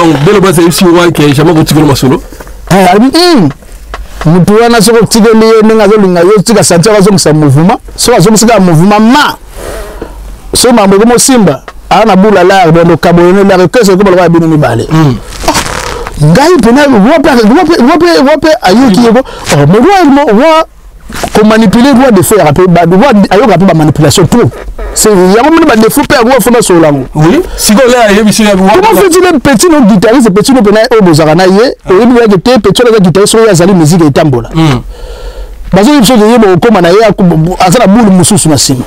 donc dès le bas c'est ici ouais que jamais continuer le solo mutu wana soko tigeli nenga zolinga yo tika santia bazongisa mouvement so bazongisa mouvement ma so mambo comme simba ana bula la do kabone la requête ko balwa bino mibale ngai pena wope ayuki yego mais roi ko manipuler roi de faire après ba roi ayo rapper ba manipulation tout c'est yango moni ba défaut pe roi fona solango oui si ko là yebi si roi comment fait-il un petit non guitariste petit non pena o bozaka na ye o yebi ya te petit la guitariste so ya zali musique etambola bazo yebso yebo koma na ye azala bulu mususu na sima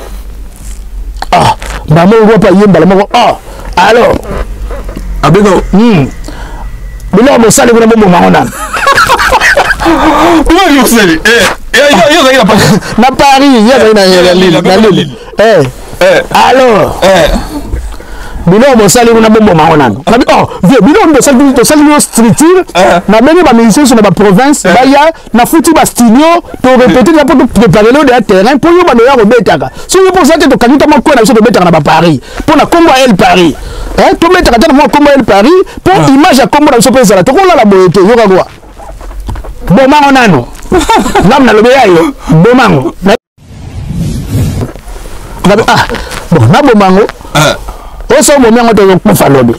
maman roi pa yemba la moko alors abego bilo mo sale ko na mo maona comment vous savez na Paris na Lille alors bilo mo sale ko na mo maona bilo mo sale to sale structure na benye ba musiciens sur la province ba ya na futi ba studio to répéter na pour préparer le terrain pour yo ba no ya ko betaka so yo pour ça que to kanita mako na so to betaka na ba Paris pour na Combo El Paris to betaka tana mo Combo El Paris pour image ya Combo na so pesa la to ko la boyete yo ka kwa bomango nano namna lobe yayo bomango bon na bomango oso bomango to ko fa lobe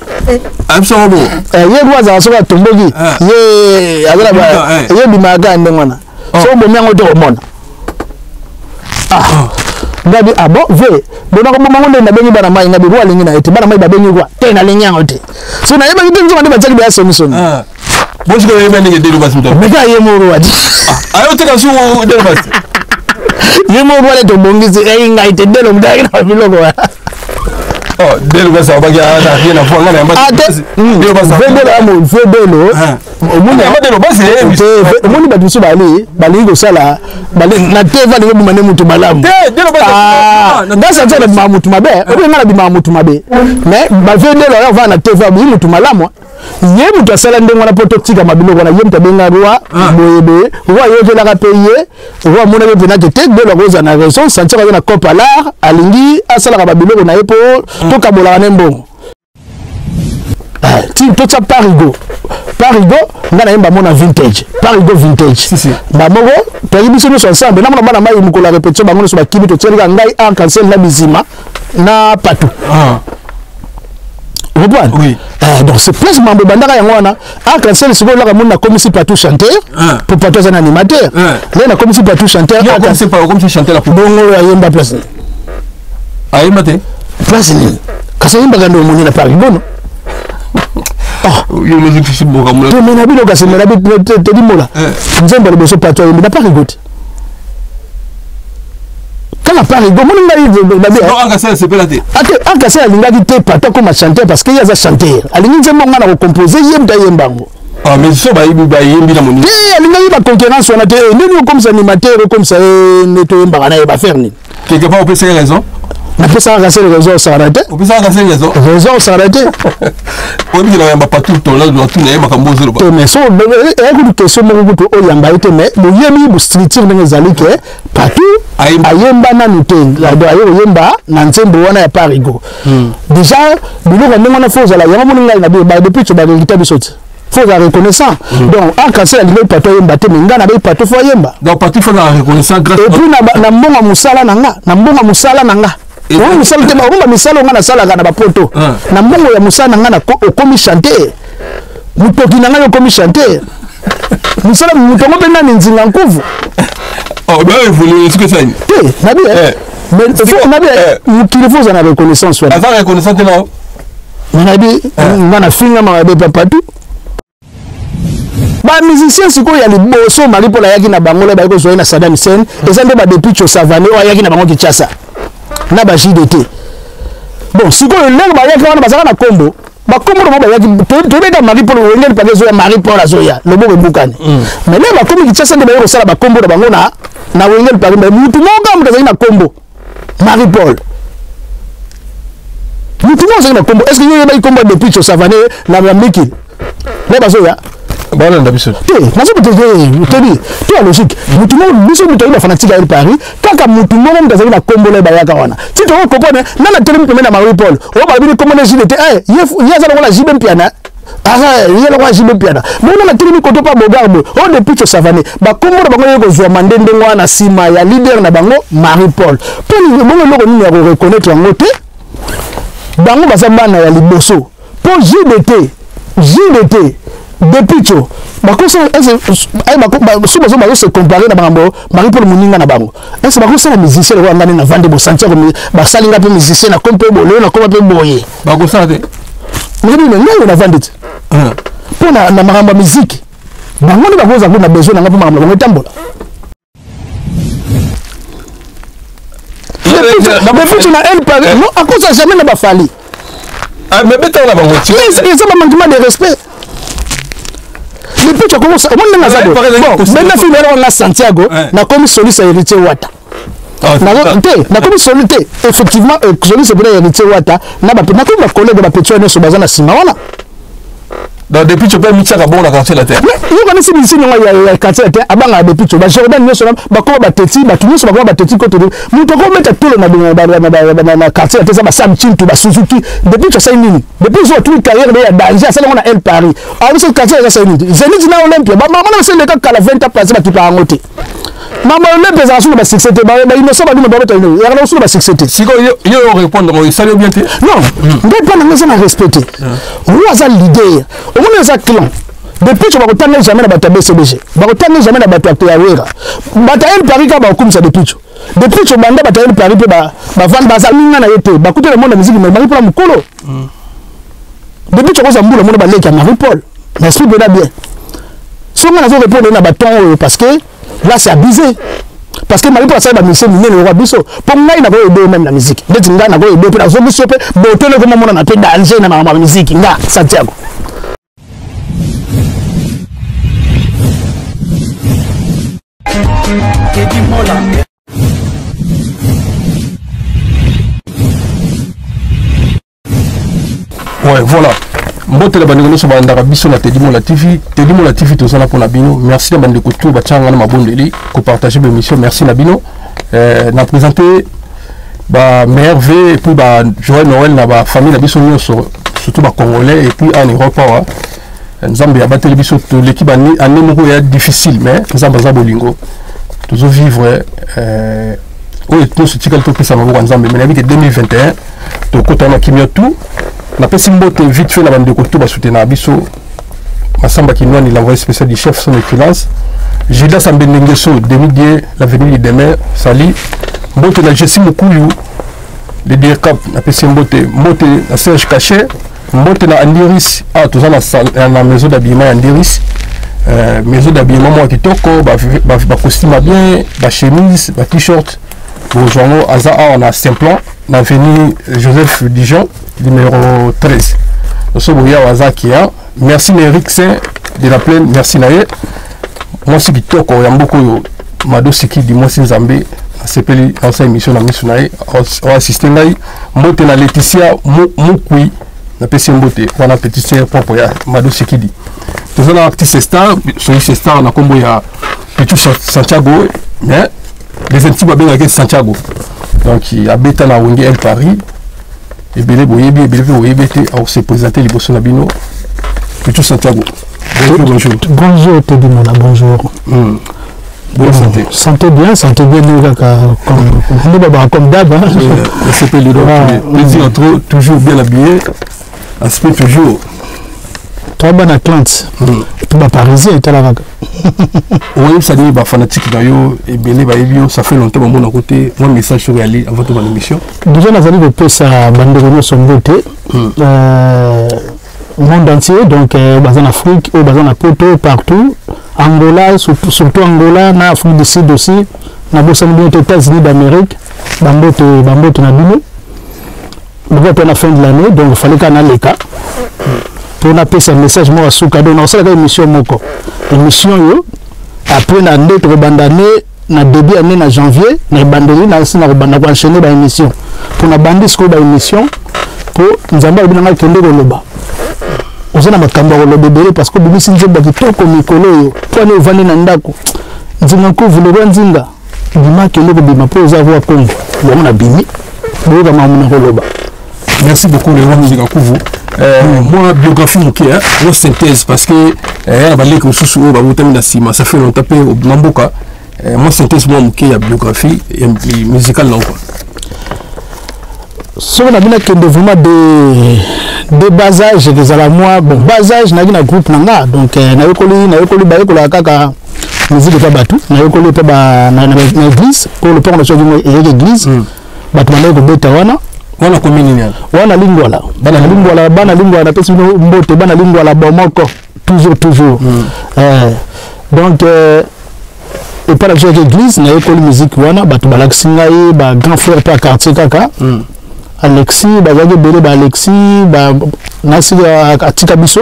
absolument ye roi za so ka tombogi ye azala ba ye bimaga ndengwana so bomango to mona ngabi bon ve bona ko bomango ndenda bengi bana mai ngabi roi lingi na ete bana mai ba bengi kwa tena linyango te so na yeba ngitinzo ngande bataki ba somisoni moi je connais bien les deux bas mais quand il est mort ayo te ka su deux bas il mort wala to bongisi nga ite delo mdaki na biloko dès le bas ça va bien rien à voir là deux bas vedelo amo vedelo omuni amadelo bas c'est omuni batusu bali ko sala bali na teva ni buma ne mutu malamu delo bas ndasa tena bima mutu mabe obi ngala bima mutu mabe mais ba vedelo ya va na teva bi mutu malamu ye mutu asala ndenge wana poto tika mabiloko na ye mutu benga roi boyebe roi yote la payer roi mona be pena te de la rose na raison sentir na copa l'art alingi asala ka mabiloko na ye po to kabola na mbongo ti to tsa parigo ngana yemba mona vintage parigo vintage ba moko to yibiso no ensemble na mona bana mai mukola répétition bango so ba kibi to tserika ngai en cancel na bizima na patu oui. Donc c'est plus membre bandara yangwana a cancel ce là comme comme si pas tout chanteur pour pas tout un animateur là na comme si pas tout chanteur a cancel pas comme si chanteur la bongo ayemba place ayemba te place ni kasa yemba gando moni na Paris bono yo musique fi boka mo to mena bilo kasa mena bi te di mola nzemba le beso pas toi yemba pas rigote kana Paris go moni ngai non anga c'est pas la té anga ça linga di te pas comme chanteur parce que il y a za chanteur alingi nzemba ngana ko composer yemba yembango mais so ba yembi na moni alinga ba concurrence on a te nini comme ça animateur comme ça neto yemba na ba faire ni quelque part on peut avoir raison on peut ça raser les raisons s'arrêter on peut ça raser les raisons s'arrêter on dit là pas tout ton là tout n'est pas comme bozo ba mais so écoute question mo kuto o yamba ite mais le yemi bu structure ndenge zali ke partout ayemba na nute la do ayo yemba na ntembo wana ya parigo déjà biloko ndenge na foza la yamba moninga na ba depuis to ba ngita bisoti faut la reconnaissance donc en cancer la limite pato yemba te minga na ba pato fo yemba donc partout faut la reconnaissance grâce et puis na mbonga musala nanga on musala te ba on misala ngana sala kana ba poto na mbongo ya musala ngana ko komi chanter mutoki nanga yo komi chanter musala mutongo pe nani nzinga nkuvu bah évoluer est-ce que ça nabi mais faut nabi mukile faut za na reconnaissance soit avant reconnaissance là nabi ngana finga ma be papatu ba musicien siko ya liboso maripola yaki na bangola ba ko zo na Saddam Hussein ezande ba depuis cho savane o yaki na bango Kinshasa na ba JDT bon siko le ba yaki wana bazaka na kombo ba kombo no ba yaki to beta maripola wengeli pa zo ya maripola zo ya lobo bukani mais le ba kombo Kinshasa de ba yo sala ba kombo na bango na wengeli pa mutu moga mutazali na kombo maripola mutu moga na kombo est-ce que yo ba kombo depuis cho savane na Miki le ba zo ya bon on a biso nazo peut-être to logique mutu mo biso mutu ina fanatique à Paris kaka mutu mo mtazali na kombo le bayaka wana tito ko kopone nana tele mtu mena Marie Paul o ba bini kombo ne JDT yeza la wala JB mpiana Ah, il y a le roi Jibe Piana. Mais on a tiré du côté pas Bogarbo. On depuis que ça va ne. Bah comment on va go zo mandende ngwana sima ya leader na bango Marie-Paul. Pour nous le reconnaître en côté. Bango bazamba na ya liboso. Pour JDT depuis que bah comme ça se comparer na bango Marie-Paul Muninga na bango. Est-ce que ça la musicien le rwanda na vendre bo sentir ba salinga pe musicien na comme pe bolo na comme pe boyer. Ba ko ça de. Mais on a vendu. Pour la maramba musique. Bah on va vous avoir besoin na maramba on tambola. Mais tu n'as elle pas non à cause ça jamais n'a pas fallu. Ah mais bêta là bango. C'est ça manquement de respect. Depuis tu commences on n'a pas bon maintenant finalement on a Santiago na comme Solis héritier Wata. Na comme solité effectivement Solis c'est pour héritier Wata na ba na comme collègue ba petio ne so bazana sima wana. Donc depuis tu peux mixer la bon la quartier la terre. Mais yo connais ici non ya quartier la terre abanga depuis tu ba Jordan nyo so ba ko ba teti ba kinyo so ba ko ba teti ko to muto ko mettre tout na quartier la terre ça ba Samchin tu ba Suzuki depuis tu sais nini depuis so tout carrière de danger ça on a El Paris alors ce quartier ça c'est nini Zenith na Olympia ba maman c'est le cas la 20 place ba tu pas ngote maman Olympia ça sur ba 67 ba innocent ba ba mettre il y a sur ba 67 si yo répondre moi ça bien non mais pas na ça na respecter on a leader on a clan depuis tu vas retourner jamais na bato BCBG va retourner jamais na bato ya Wera bato El Paris ka ba kumisa depuis tu banda bato El Paris pe ba vendre baza minga na yote ba kuté le monde musique mais ba pour mukolo depuis tu koza mbula monde ba leki ya Marie-Paul mais si bien si on a répondre na baton parce que là c'est abusé parce que Marie-Paul ça ba mission minene le roi biso pour moi il n'a pas aidé même la musique d'être nga na ko aidé pour la solution pe botele comme monde na te danger na ma musique nga Santiago. Ouais, voilà. Mbote la bande sur bandara biso na Teddy Mola TV tout ça là pour Nabino. Merci la bande de couture bachanga na mabondeli ko partager l'émission. Merci Nabino. Na présenter ba merveille et puis ba Joël Noël na ba famille la biso surtout ba congolais et puis en Europe Nzambe a battu biso l'équipe en numéro est difficile mais Nzambe za bolingo. Toujours vivre oui tout ce ticket tout ça va Nzambe mais la vie de 2021 to kota na kimia tout na pesi mbote vite fait la bande de couture ba soutenir biso Masamba Kinwani l'envoyé spécial du chef son excellence Gilda Sambenengeso 2010 l'avenir de demain sali mbote na Jessie Mukulu le DRCAP na pesi mbote na Serge Cachet mbote na Andiris tout ça na maison d'habillement Andiris maison d'habillement moi kitoko ba costume bien ba chemise ba t-shirt bonjour aza on a Saint-Plan na avenue Joseph Dijon numéro 13 nous sommes au Azakia merci Eric Saint de la plaine merci nae moi c'est kitoko ya mboko mado siki di moi Nzambe sepeli dans sa émission na misunae au assister ngai mbote na Laetitia Mukui na pesi mbote wana petit sœur propre ya mado siki di tous on a artiste star sur star na kombo ya Pichu Santiago mais les intimes ba benga Santiago donc il habite na Wenge El Paris et belé boyebi au se présenter liboso na bino Pichu Santiago. Bonjour. Bonjour Teddy Mola, bonjour. Bonne santé. Santé bien comme d'hab. C'est plaisir entre toujours bien habillé. Aspect toujours. Très bonne Atlante. Et puis parisien était là. Oui, ça dit fanatique d'ailleurs et belé baebio ça fait longtemps mon côté moi message sur aller avant ton émission. Déjà nous allons de sa bande de son beauté. Monde entier donc en Afrique ou en Poto partout Angola surtout Angola na Afrique du Sud aussi na bossa aux États-Unis d'Amérique bambote na bino donc à la fin de l'année donc il fallait qu'on a les cas pour na passer un message moi à Souka donc on sait la émission moko émission yo après na ndé to bandane na début année na janvier na bandeli na banda ko enchaîner ba émission pour na bandis ko ba émission pour nzamba binanga kende ko loba ozana makamba ko lobebele parce que bibisi nzemba kitoko mikolo yo pone ovani na ndako nzinga ko vulero nzinga bima kende ko bima po za vo Congo bon na bimi boka mamu na ko loba. Merci beaucoup les gens musique à Kouvou. moi biographie moké moi synthèse parce que balek mususu o ba mutami na sima ça fait longtemps pe au Namboka moi synthèse moi moké ya biographie et musical non quoi so na bina que vraiment de bas âge des ala moi bon bas âge na gina groupe nanga donc na yokoli ba yokola kaka musique pas batu na yokoli pe ba na église pour le pont na choisi église batu na ko beta wana commune ni wana lingwala bana lingwala pesi mbote bana lingwala bomoko toujours donc et par la joie d'église na école musique wana batu balaksingai ba grand frère pa quartier kaka Alexis bazaki belé ba Alexis ba nasi atika biso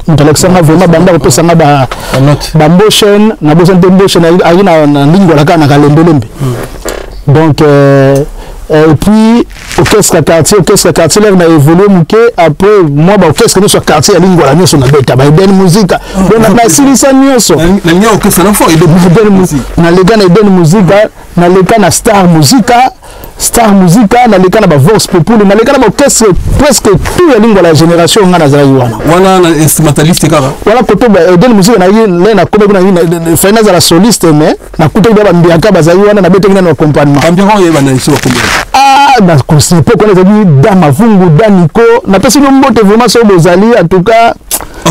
mutalaksanga vraiment banda ko pesanga ba mbochen na bosen de mbochen na lingwala kana kalembelembe donc et puis orchestre quartier là on a évolué muké après moi ba orchestre no sur quartier à lingua la nyoso na beta ba eden musique donc na silisa nyoso na nyo orchestre na fort eden musique na lega na eden musique na lega na star musique na lega na ba vox populi na lega na ba orchestre presque tout ya lingua la génération ngana za wana na instrumentaliste kaka wala koto ba eden musique na ye na kobe na fena za la soliste mais na kuto ba mbiaka ba za wana na beta ngana na accompagnement ambiance ye ba na iso kobe na concept pour qu'on ait dit Dama Vungu Daniko na pesi no mbote vraiment sur Bozali en tout cas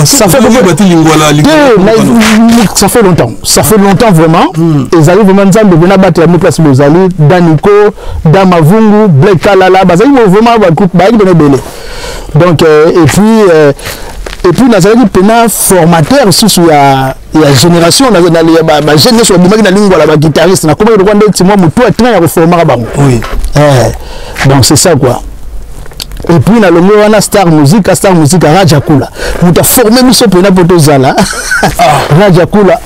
ça fait longtemps vraiment ils arrivent vraiment de venir battre la place Bozali Daniko Dama Vungu Black Kalala bazali vraiment ba groupe ba ibene belé donc et puis na zali pena formateur sous ya génération na ba jeune sur bimaki na lingua la ba guitariste na comment rwanda timo mutu a train ya reformer bango oui donc c'est ça quoi et puis na longo wana star musique Raja Kula muta former miso pena poto zala Raja Kula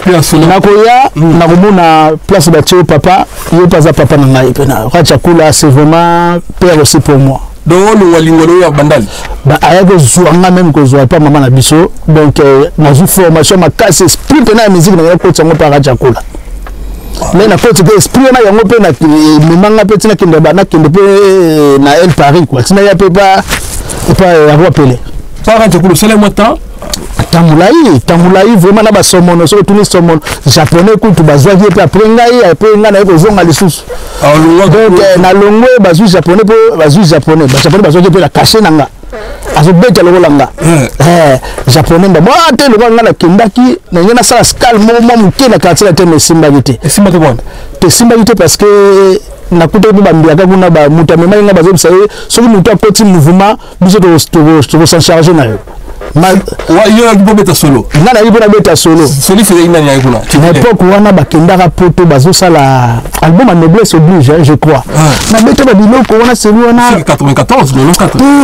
na koya na komona place ba tio papa yo paza papa na ngai pena Raja Kula c'est vraiment père aussi pour moi donc le lingolo ya bandal ba ayako zuanga même ko zuwa pas maman na biso donc na ju formation ma casse esprit pena ya musique na ko tsango pa Raja Kula mais na côté esprit na yango pe na memanga pe tina kende ba na kende pe na El Paris quoi tina ya pe pas ya rappeler pas Raja Kula c'est le motan tamulai vraiment na ba somono so tuni somono japonais kutu bazwaki pe après ngai na ko zonga lisusu donc na longwe bazwi japonais bazwaki pe la cacher nanga azo beta lolanga japonais ba moi te lo ngana kendaki na ngena sala skal mo muke na quartier te me simba gite parce que na kuto ba mbiaka kuna ba mutamema nga bazo bisaye soki mutu akoti mouvement biso to s'en charger na yo yo na beta solo ngana yibo na beta solo soli fait ina nya kuna na époque wana bakendaka poto bazo sala album à noblesse oblige je crois na beta ba biloko wana c'est wana 94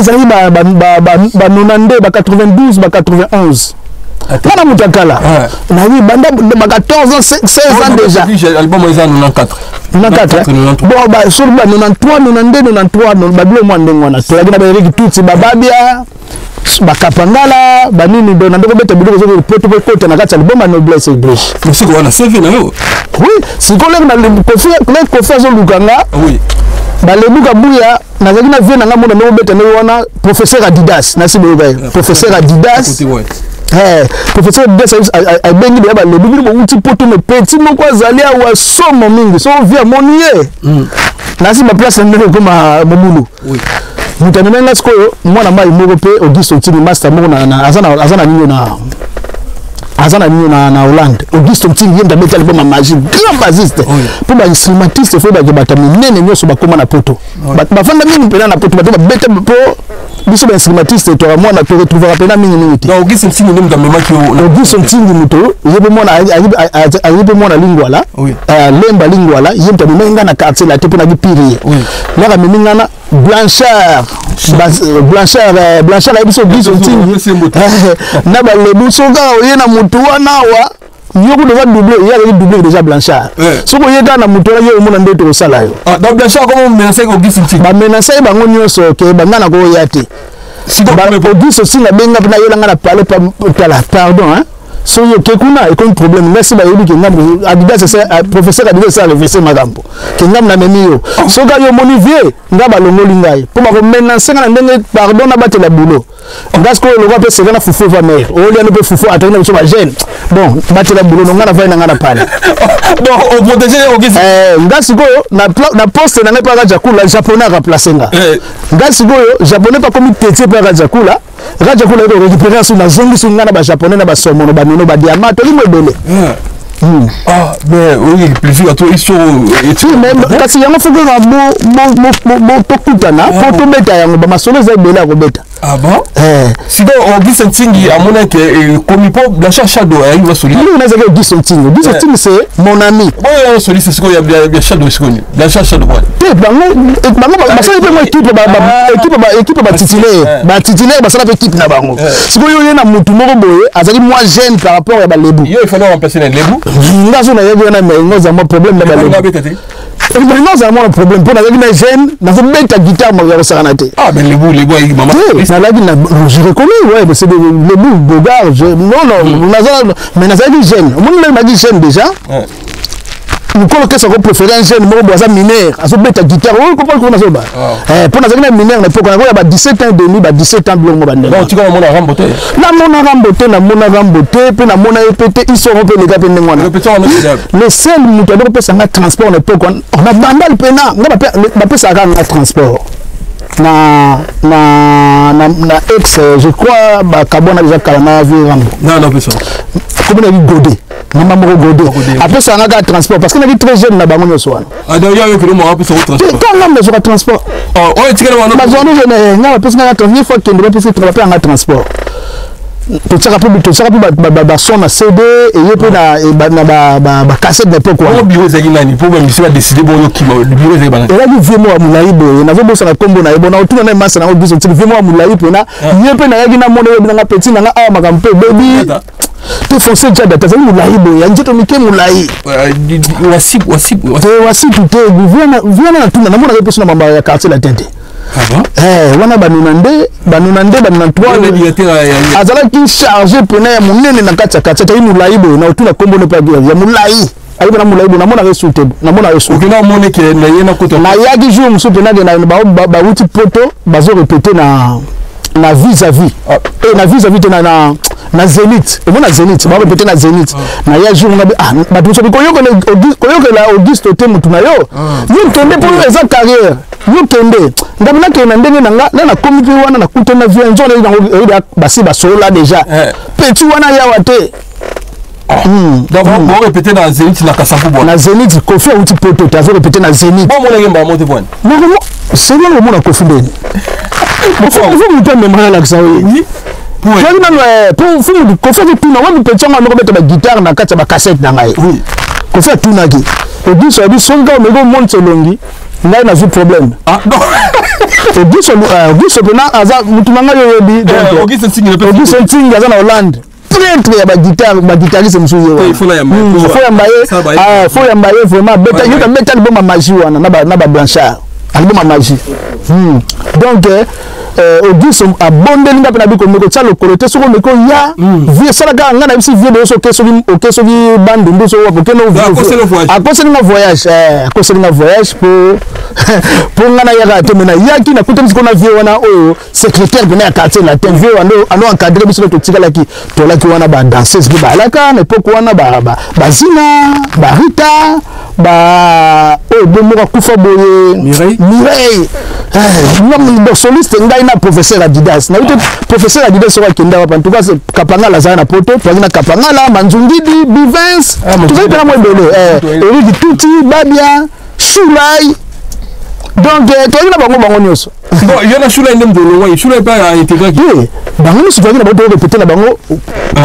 zali ba 92 ba 92 ba 91 kana mutakala na yi banda ba 14 ans 16 ans déjà album est en 94 bon ba sur ba 93 92 ba bilo mwa ndengo na tolaki na ba Eric Tutsi bababia bakapangala banini do ndoko beta biloko zo poto poto na kati album noblesse oblige musique wana c'est na yo oui si collègue na le kofi zo lukanga oui balebuka buya nazaki na vie nanga mona ndoko beta ne wana professeur Adidas na siboga professeur Adidas professeur Adidas a bengi de ba lebuki bo uti poto me petit moko azali awa somo mingi so via monier na si ba place ndeko koma mobulu oui mutanenga sikoyo mwana mai moko pe Auguste Ntini master moko na azana nino na Hollande Auguste Ntini yenda beta album ma magie grand bassiste pour ba instrumentiste faut ba bata minene nyoso ba koma na poto ba fanda mingi pena na poto ba beta po biso ba instrumentiste to mwana to retrouver pena mingi donc Auguste Ntini ndim kamema ki Auguste Ntini muto yebo mwana ayibe mwana lingwala lemba lingwala yenda menga na quartier la tepo na gipiri la meminga na Blanchard la biso biso Ntini na ba lebu soka oyena mutu wana wa yoko devant doubler il y a doublé déjà Blanchard soko yeka na mutu yo mona ndeto osala yo donc Blanchard comment menacer Auguste Ntini ba menacer bango nyonso ke bangana ko yate si ba Auguste Ntini benga na yo ngana parler pardon hein so yo kekuna et comme problème merci ba yebi ke ngam Adidas c'est professeur Adidas ça le vc magambo ke ngam na memi yo so ga yo monivier ngaba longoli ngai po ba ko menacer na ndenge pardon na batela boulot Ngas ko le ko c'est na fufu va mère o li no fufu atona biso ba jeune bon batela boulot no ngana va na ngana pale donc on protéger Auguste ngas ko na poste na pas Rajakula japonais a placé nga ngas ko japonais pas comme tété par Rajakula Rajakula ko récupérer sur la zone sur ngana ba japonais na ba somo no ba nino ba diamant to li mo belé ah mais oui plaisir à toi ils sont même kasi yango fuko nga mo tokutana po to meta yango ba masolo za bela ko beta ah bon si donc Auguste Ntingi à mon que comme pour la Shadow il va solide on a zaki Auguste Ntingi c'est mon ami bon solide c'est ce qu'il y a Shadow c'est connu la Shadow te bango ba sala pe équipe ba titulaire ba sala pe équipe na bango siko yo na mutu moko boye azali moi jeune par rapport à ba lebu il fallait remplacer les lebu ngazo na yebi na mais ngoza mo problème na ba lebu ngoza mo problème pour na yebi jeune na zo beta guitare mo ya sala na te ah mais lebu il maman je reconnais ouais mais c'est le lebu bogard non mais na yebi jeune mon m'a dit jeune déjà Mukolo kesa ko préférer un jeune mo boza mineur azo beta guitare o ko ko na zo ba pour na zaki mineur na poko na ko ya ba 17 ans et demi ba 17 ans blongo ba ndela donc tu connais mon ramboté na mona ramboté pe na mona epete ils seront pe les gars pe ngwana le seul muto do pesa na transport na poko on a bandal pena nga ba pesa ka na transport na ex je crois ba kabona déjà kala na vie rambo non pesa comme on a dit Godé maman moko Godé après ça on a transport parce qu'on a dit très jeune na bango nyoso wana ah donc il y a que le mo après ça transport quand on a besoin de transport oh on est tiré wana ba zone jeune na parce qu'on a transport fois qu'il doit passer travailler en transport totsaka pe ba son na CD et yepe na ba cassette na poko wana bureau ezaki nani pour même si va décider bon qui bureau ezaki bana ela ki viemo wa mulai boye na zo bosa na kombo na yebo na otuna na masa na obiso tiki viemo wa mulai pena yepe na yaki na mono yebi na petit na awa makampe baby te forcer déjà data za mulai boye njeto mike mulai wasipu te viena na tuna na mona yepe na mamba ya quartier la tente ah bon wana banunande banuna 3 azala ki charger pena ya munene na kati ta mulai boye na otuna kombo ne pa ya mulai ayiba na mulai boye na mona resute na mona resute okina mone ke na yena koto na yaki jour musupe na de na ba wuti poto bazo répéter na vis-à-vis et na vis-à-vis na Zénith et na Zénith ba répéter na Zénith na ya jour na ba tout ça koyoka la Auguste te mutu na yo yo tende pour eza carrière yo tende ndabina ke na ndenge na komité wana na kuta na vie nzona ida basi basola déjà petit wana ya wate donc on répéter dans Zénith na Kasapu bon na Zénith Kofi a uti poto ta répéter na Zénith bon mon ngemba monte bon non c'est là le monde a Kofi ndeni vous me permettez de me relaxer oui pour vous Kofi tout na wa petit on a mettre la guitare na kati ba cassette na ngai oui Kofi tout na ki Auguste a dit songa me go monte longi ngai na vu problème ah non Auguste pena aza mutumanga yo yebi donc Auguste Ntingi aza na Hollande très ya ba guitariste msuye wa il faut la yambaye vraiment beta yo beta bon ma magie wana na ba blanchard album ma magie donc Auguste a bondé nga pena biko meko tsa lokolo te soko meko ya vie sala ga nga na bisi vie de so keso gi bande ndo so wa porque no a conseiller na voyage pour nga na ya te mena ya ki na kutem siko na vie wana o secrétaire de na quartier la TV ano encadrer biso to tikala ki to la ki wana ba danseuse bi ba alaka na poko wana ba zina ba Rita ba bomoka kufa boye Mireille ngam soliste ngai na professeur Adidas na uto professeur Adidas wa kenda wa pantuka kapangala za na poto to na kapangala manzungidi Bivens to za na mwebele Eridi Tuti Babia Shulai donc to ina bango nyoso bon il y a Shulai ndem dolo wa Shulai pa intégrer bango su na boto répéter na bango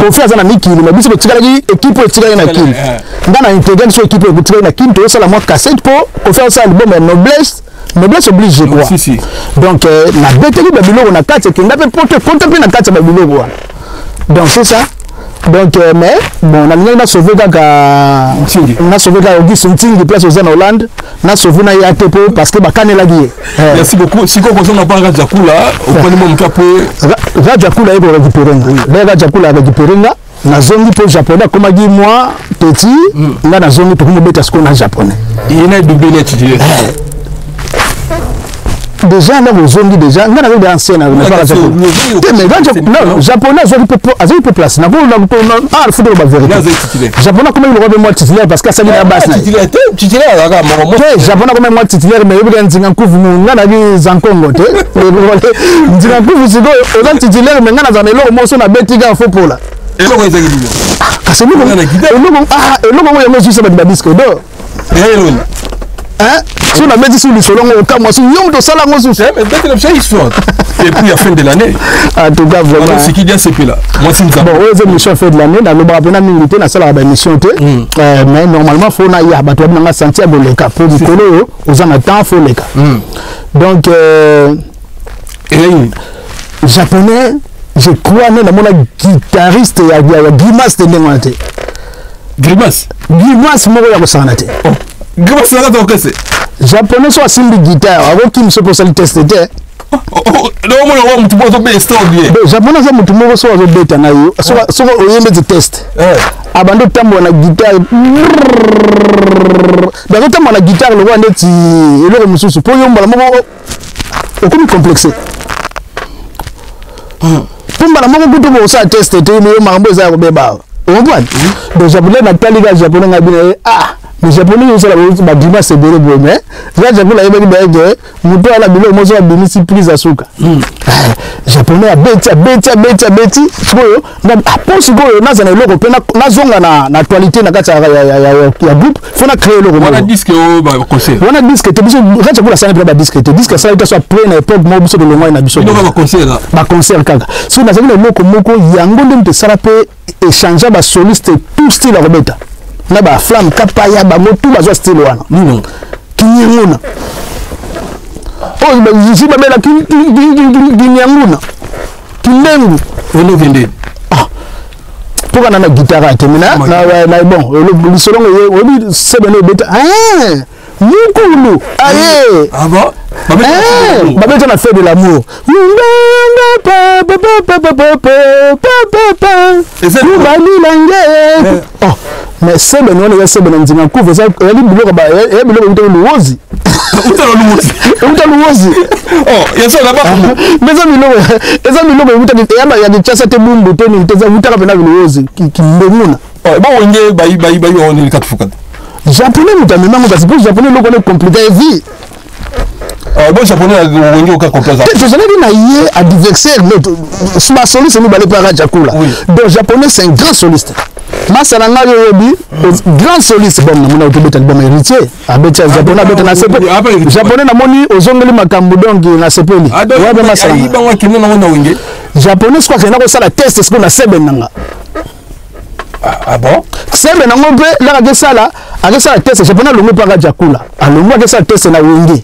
confiance na mikili na biso tikala ki équipe tikala na kili ngana intégrer so équipe tikala na kili to sala moi cassette po confiance na album noblesse oblige je crois si. donc na beteli ba biloko na kati ke ndape ponte pe na kati ba biloko wana donc c'est ça donc mais bon na sauvé kaka Auguste Ntingi place aux Hollande na sauvé na ya tepo parce que ba kanela gi merci beaucoup siko ko na pas Rajakula au point mo mkapo Rajakula eko récupérer na zongi pour japonais comme a dit moi petit nga na zongi to mo beta sko na japonais il est doublé étudié déjà là aux ondes déjà on a des anciennes mais pas non japonais ils ont peu place na ah football ba vérité japonais comme il aurait moi titulaire parce que ça vient à base titulaire là moi japonais comme moi titulaire mais il y a nzinga kuvu ngana bi zankongo te nzinga kuvu sigo on titulaire mais ngana za lelo mo so na betiga football et là ils ont kasi nous on a juste ba disque do hein si on a mis sur le salon au cas moi si yom de sala moi sur mais dès que le chien il sort et puis à fin de l'année en tout cas vraiment c'est qui dit c'est là moi c'est ça bon aux émissions fin de l'année dans le rappel milité na sala ba émission mais normalement faut na ya bato na Santiago le cap pour du colo aux en temps faut les cas donc japonais je crois na mon guitariste ya Grimace de Nengote Grimace mo ya kosanate Grimace là donc c'est japonais soit simbi guitare avant qu'il se pose le tester non moi mutu bozo be story japonais ça mutu mo so zo beta na yo so oyembe de test abando tambo na guitare ba tambo na guitare lo wande ti eloko mususu po yomba moko okomi complexé pumba na moko kutu bo sa test te yo mambo za ko beba on comprend donc japonais na taliga japonais ngabina mais japonais ils sont là ba Grimace c'est béré mais là japonais il va dire muto ala bilo mozo a bini surprise asuka japonais a beti boyo na pense boyo na zana loko pena na zonga na actualité na kata ya groupe fona créer loko on a disque ba concert on a disque te biso racha kula sana ba disque ça ita soit plein époque mo biso de longa na biso ba concert kaka so na zana loko moko yango ndemte sala pe échanger ba soliste tout style à rebeta na ba flamme kapaya ba motu ba zo style wana kinyanguna oh ba yisi ba bela kinyanguna kinengu ono vende pour na guitare temina na bon le solongo obi sebeno beta mukulu aye ah bon babeta na fait de l'amour mais c'est ben on est c'est ben nzinga kuve ça yali biloko ba biloko utalo luozi oh yeso na ba mais ça biloko utalo yaba ya dichasa te bumbu te ni teza utaka pena luozi kimbemuna oh ba wonge bayi on ni katfuka japonais mutamema parce que japonais loko ne compliqué vie bon japonais wonge oka compliqué je n'ai dit na yé adversaire mais sma soliste nous balé para jakula donc japonais c'est un grand soliste Masalanga yobi grand soliste bon na otobeta bon héritier abeta japonais abeta na sepe japonais na moni ozongeli makambo donc na sepeli wabe masalanga iba wa kinona wona wenge japonais quoi que na ko sala test ce qu'on a sebe nanga ah bon sebe nanga pe la ka sala aka sala test japonais longo pa jakula alongo aka sala test na wenge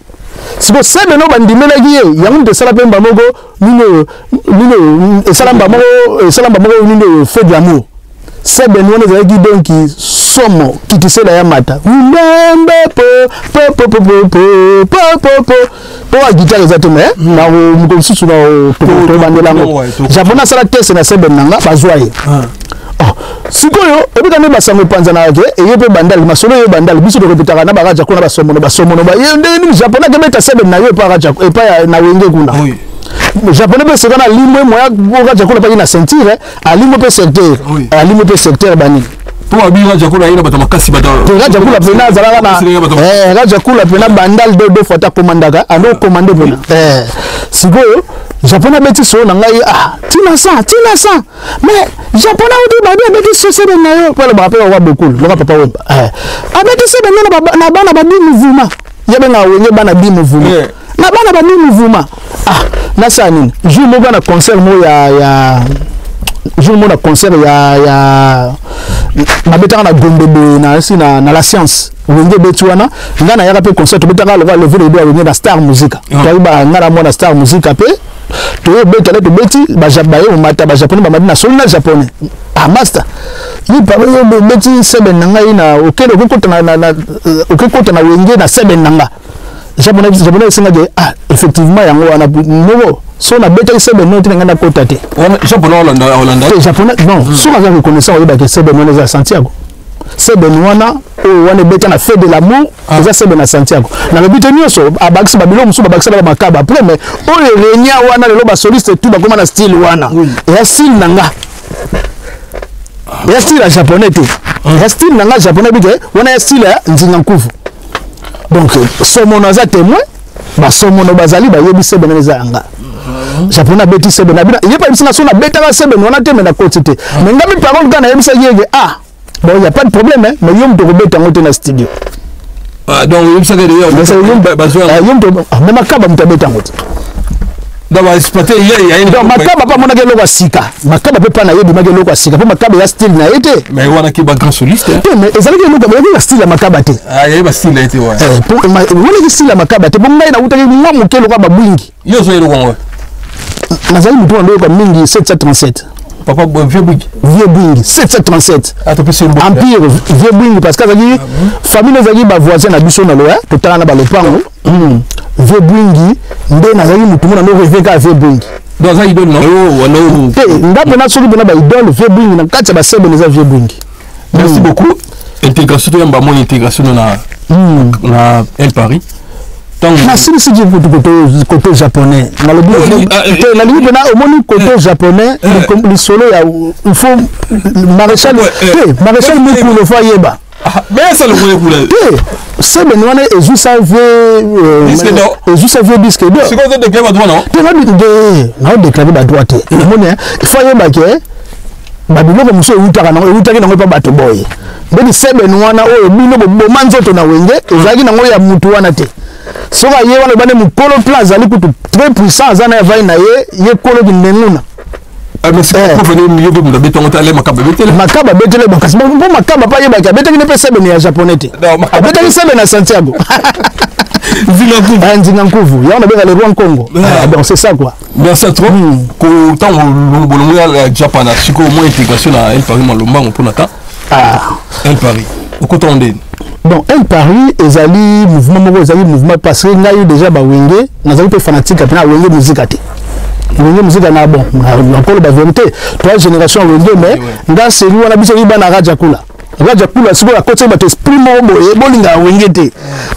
siko sebe no bandimela giye yango de sala pemba moko nino esalamba moko nino fait de l'amour c'est ben on est qui donc qui somo qui te sait la yamata po guitare exactement na mo susu na to bandela ngo japonais sala test na sebe nanga bazwaye sikoyo ebika ne basango panza na yake eyepe bandal masolo yo bandal biso to repetaka na baraja kuna basomo ba yende ni japonais ke meta sebe na yo pa raja epa na wenge kuna japonais pe sekana limwe moya raja kuna pa na ceinture alimwe pe secteur bani pour abira jakula ina bato makasi bato raja kula pena zalaka na raja kula pena bandal do fata komandaka ano komande pena sikoyo japonais beti so na ngai tina sa mais japonais odi ba beti so sebe na yo pala ba pe wa beaucoup loka papa wemba abeti sebe na bana ba bi mouvement yabe na wenye bana bi mouvement na bana ba bi mouvement na sa nini jour mo na concert mo ya jour mo na concert ya babeta na Gombe na si na la science wenge betuana ngana yaka pe concert betaka le lever le doigt na Star Music to ba ngara mo na Star Music pe to beta le to beti ba jabaye o mata ba japonais ba madina solna japonais master ni pa yo beti sebe nanga ina okelo okota na wenge na sebe nanga japonais singa de effectivement yango wana nobo so na beta sebe no tinga na kota te japonais Hollande japonais non so na reconnaissant oba ke sebe no za Santiago sebe wana o wana beta na fait de l'amour eza sebe na Santiago na le but nyonso abakisa babilo musu babakisa ba makaba après mais o renya wana le ba soliste tout ba koma na style wana et style nanga et style japonais tout et style nanga japonais bike wana style nzinga nkufu donc somono za témoin ba somono bazali ba yebi sebe na zanga japonais beti sebe na bina yepa bisina so na beta ba sebe wana te me na côté mais ngami parole kana yebisa yege bon, il n'y a pas de problème, hein, mais il y a un peu de dans le studio. Ah, donc, il y a un peu de mais ma caba m'a fait un peu. Donc, il y a une ma caba pas mon agelo à Sika. Ma caba peut pas naïe de magelo à Sika. Ma caba est style naïe. Mais on a qui bat grand soliste. Mais ils allaient nous comme le style à ma caba. Ah, il y a un style naïe. Pour moi, le style à ma caba. Pour moi, il y a un peu de moi, mon kelo à ma bouingi. Yo, c'est le bon. Nazali mutu ndo comme mingi 737. Papa vieux Bing 737 Empire vieux Bing parce que famille zaki ba voisin na biso na loya totala na ba lopango vieux Bing nde na zaki mutu na no rêver ka vieux Bing donc ça idole non wala ndapo na soki bona ba idole vieux Bing na kati ba sebe les vieux Bing. Merci beaucoup. Intégration to yamba mon intégration na El Paris. Si côté japonais, la limite au moins côté japonais, le solo il faut maréchal Moukou le foyer bas. Mais ça le voulait vous. C'est ben on est juste un vieux disque. C'est quoi de déclarer droit non? Non déclarer la droite. Il faut y baquer. Babilo comme monsieur utaka na pas bato boy. Bedi c'est ben wana o bino bo manzoto na wenge, ezaki na ngoya mutu wana te. Soka ye wana bane mukolo plan zali kutu très puissant zana vai na ye kolo binenguna. Mais c'est pour venir mieux de me béton tale makaba betele. Makaba betele bon kasi bon makaba pa ye ba betele ne pese ben ya japonais te. Betele sebe na Santiago. Nzinga Nkuvu. Ya on a bien le roi Congo. Donc c'est ça quoi. Merci à toi. Ko tant bolongo ya Japan na siko moins intégration na El Paris malomba on peut nata. El Paris. Au côté ondé. Bon, El Paris, ezali mouvement parce que nga eu déjà ba wenge, nazali pe fanatique apena wenge musique ate. Wenge musique na bon, encore la vérité. Trois générations wenge mais nga seri wana biso iba na Raja Kula. Raja Kula siko la côté ba esprit mo boye bolinga wenge te.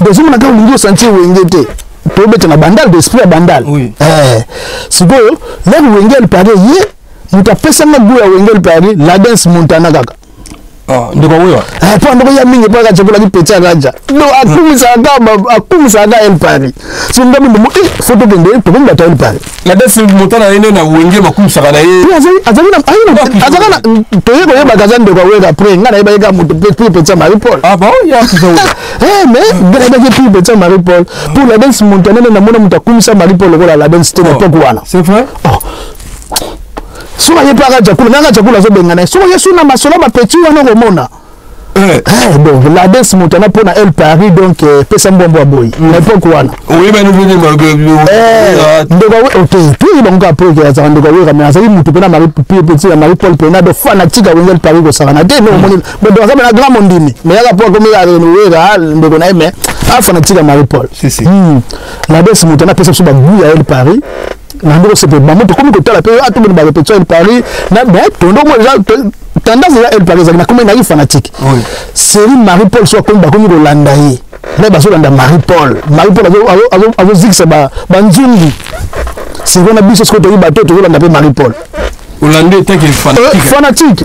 Donc on a quand lingo sentir wenge te. Pour mettre na bandal d'esprit à bandal. Oui. Siko là wenge El Paris ye, muta pesa na buya wenge El Paris, la dance Montana kaka. Ndiko wewe pa ndiko ya mingi pa chakula kipeti akaja no akumisa aga El Paris so ngabi mo photo bende to benda ta El Paris la desi Montana ene na wenge makumisa kana ye azana to yego yeba kaza ndiko wewe après ngana yeba yega mutu peti Marie Paul bon ya kuzo mais ngana yeba peti Marie Paul pour la desi Montana na mona mutu akumisa Marie Paul ko la desi tena poko wana c'est vrai souvent il pas chakula zo bengana souvent yesu na masolo ba petit wana komona donc la dance Montana pour na El Paris donc pesa mbombo boy na poko wana oui mais nous venons ndoko okay tout donc après que ça ndoko we mais ça mutu pena Marie petit Marie Paul pena de fanatique wa El Paris ko sakana te no moni mais donc ça na grand mondimi mais ya pour comme ya renouer ndoko na mais fanatique Marie Paul si la dance Montana pesa so ba bu ya El Paris nando c'est pas moi comme que la période tout le monde répétition El Paris na mais tondo moi tendance à El Paris na comme na fanatique oui série Marie Paul soit comme ba comme Rolanda yi mais ba so landa Marie Paul azo zix ba nzungu c'est qu'on a biso ce que to ba to landa pe Marie Paul Rolanda tant que fanatique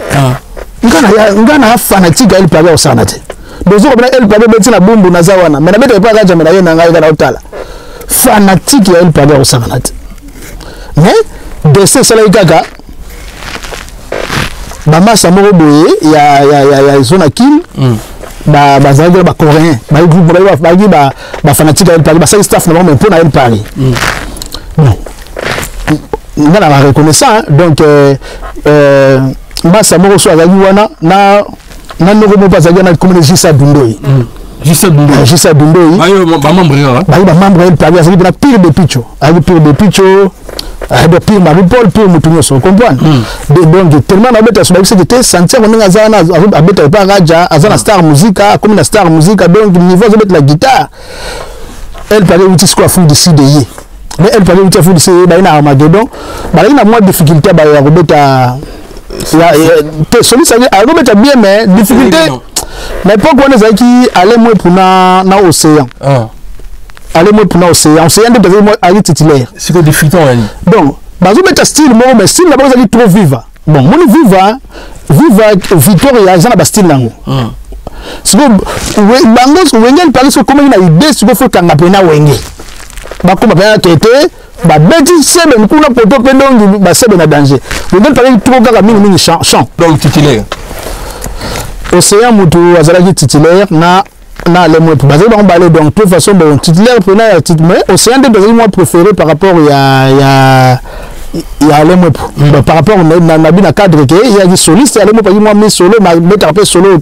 ngana fanatique El Paris au sanate dozo ko El Paris beti na bumbu na zawana mais na beta pa ka jamela yena ngai kana utala fanatique El Paris au sanate mais de ce cela gaga bamasa moko boye ya zona kim bazali ba coréen ba groupe ba fanatique El Paris ba staff na même pour na El Paris bon on a reconnaissant donc basa moko so azali wana na noko mo bazali na comme Jissa Dundoi Jissa Dundoi ba membre El Paris azali na pire de picho de pire Marie Paul pire mutunyo so comprendre donc tellement na beta so ba que c'était sentir on nga zana abeta pa raja azana star musica comme na star musica donc niveau de mettre la guitare El Paris uti square fou de CDI mais El Paris uti fou de CDI ba ina Armageddon ba ina moins difficulté ba ya robeta ya te celui ça a robeta bien mais difficulté na époque on est qui aller moi pour na océan aller moi pour na océan de base moi à titulaire c'est que des fitons donc bazo mettre style moi mais style là bas trop viva bon mon viva Victoria za na ba style nango c'est que bango wengel parler sur comment il a idée sur faut kanga pena wenge ba ko ba tete ba beti sebe kuna poto pendongi ba sebe na danger wengel parler trop kaka mingi champ donc titulaire océan mutu azalaki titulaire na les mots basé dans balai donc de toute façon bon titulaire pena mais océan de base moi préféré par rapport il y a les mots par rapport na bina cadre que il y a des solistes les mots pas moi mais solo mais mettre un peu solo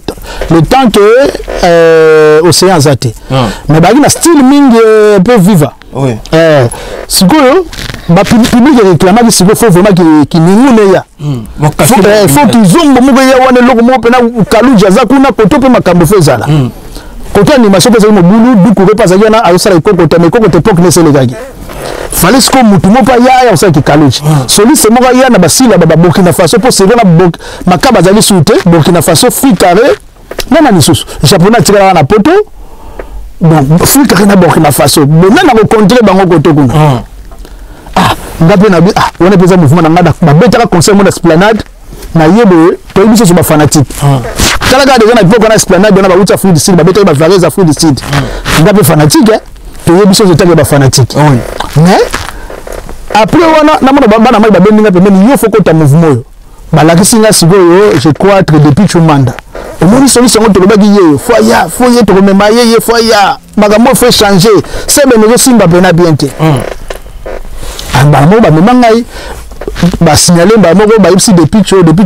le temps que océan zaté mais ba na style mingi peu viva oui sikoyo ba public réclama que sikoyo faut vraiment qui ningune ya faut qu'ils zombo mo ya wana loko mo pena kaluja za kuna koto pe makambo fezala koto ni maso pesa mo bulu du ko pas za na ayosala ikoko te meko te pok ne selegaki fallait ce que mutumo pa ya ça qui kaluji soliste mo ya na basila ba Burkina Faso pour c'est na makaba za lisute Burkina Faso fi carré na nisusu japonais tira na poto bon fi carré na Burkina Faso mais na rencontrer bango koto kuna ngape na bi on a besoin mouvement na ngada ba betaka conseil mon esplanade na yebo to biso so ba fanatique kala ga déjà na poko na esplanade na ba uta food seed ba betaka ba vareza food seed ngape fanatique to yebiso so taka ba fanatique mais après wana na mona bana mai ba bendinga pembeni yo foko ta mouvement ba la kisinga sigoyo je crois être depuis Chumanda au moins solution to ba giye faut ye to remema ye faut ya magambo fait changer c'est ben no simba pena biente ba memangai ba signaler ba moko ba ipsi depuis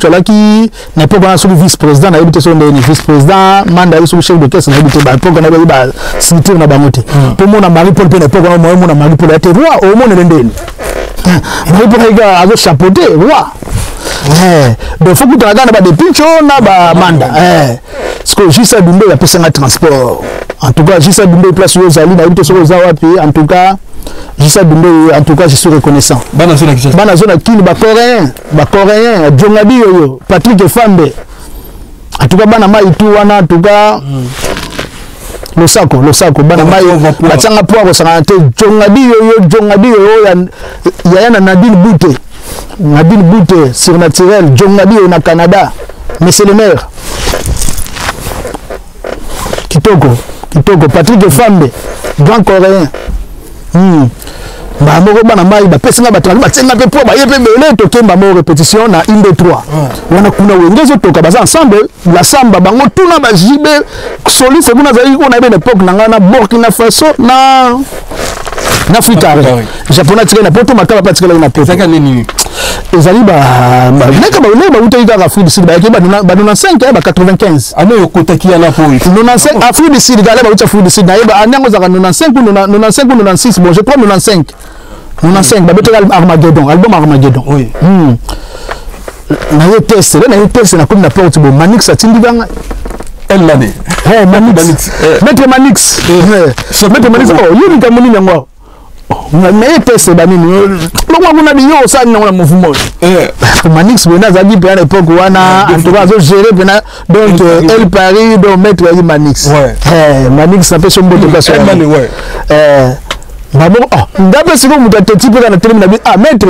là qui n'est pas dans le vice-président na yebite son vice-président manda yo chef de caisse na yebite ba pour na ba signature na bangote pour mon mari Paul pe na pour mon mari Paul ate roi au monde ndeni mari Paul ga azo chapeauter roi donc faut que tu regardes ba depuis na ba manda parce que juste Dumbe ya pesa na transport en tout cas juste Dumbe place yo zali na yebite so za wapi en tout cas en tout cas je suis reconnaissant bana zona kini ba coréen Djongabi yo Patrick Fambe en tout cas bana mai tu wana en tout cas losako bana mai batanga poa ko sanate Djongabi yo ya Nadine Bouté surnaturel Djongabi na Canada mais c'est le maire Kitoko Patrick Fambe grand coréen ba moko bana mai ba pesinga batanga batsenga pe po ba yepe bele to kemba mo répétition na 1 2 3 wana kuna wengezo toka baza ensemble la samba bango tuna ba jibe soliste kuna zali ko na be époque na ngana Burkina Faso na Afrika japonais tika na poto makaba patika na poto saka nini ezali ba neka ba uta ka Afrique du Sud ba ke ba 95 ba 95 ano yokotaki ya na po 95 Afrique du Sud gale ba uta Afrique du Sud na ba anyango zaka 95 ou 96 bon je crois 95 ba beteka album Armageddon oui na yo test na comme na porte bo Manix atindi banga elle l'année Manix Maître Manix oh yuri kamoni nyangwa mais test banini lokwa kuna biyo sa na mouvement Manix bena zabi pe à l'époque wana en tout cas zo gérer bena donc El Paris donc Maître Manix Manix ça fait son beau déplacement Babo ndabe siko mutateti pe na télé na bi Maître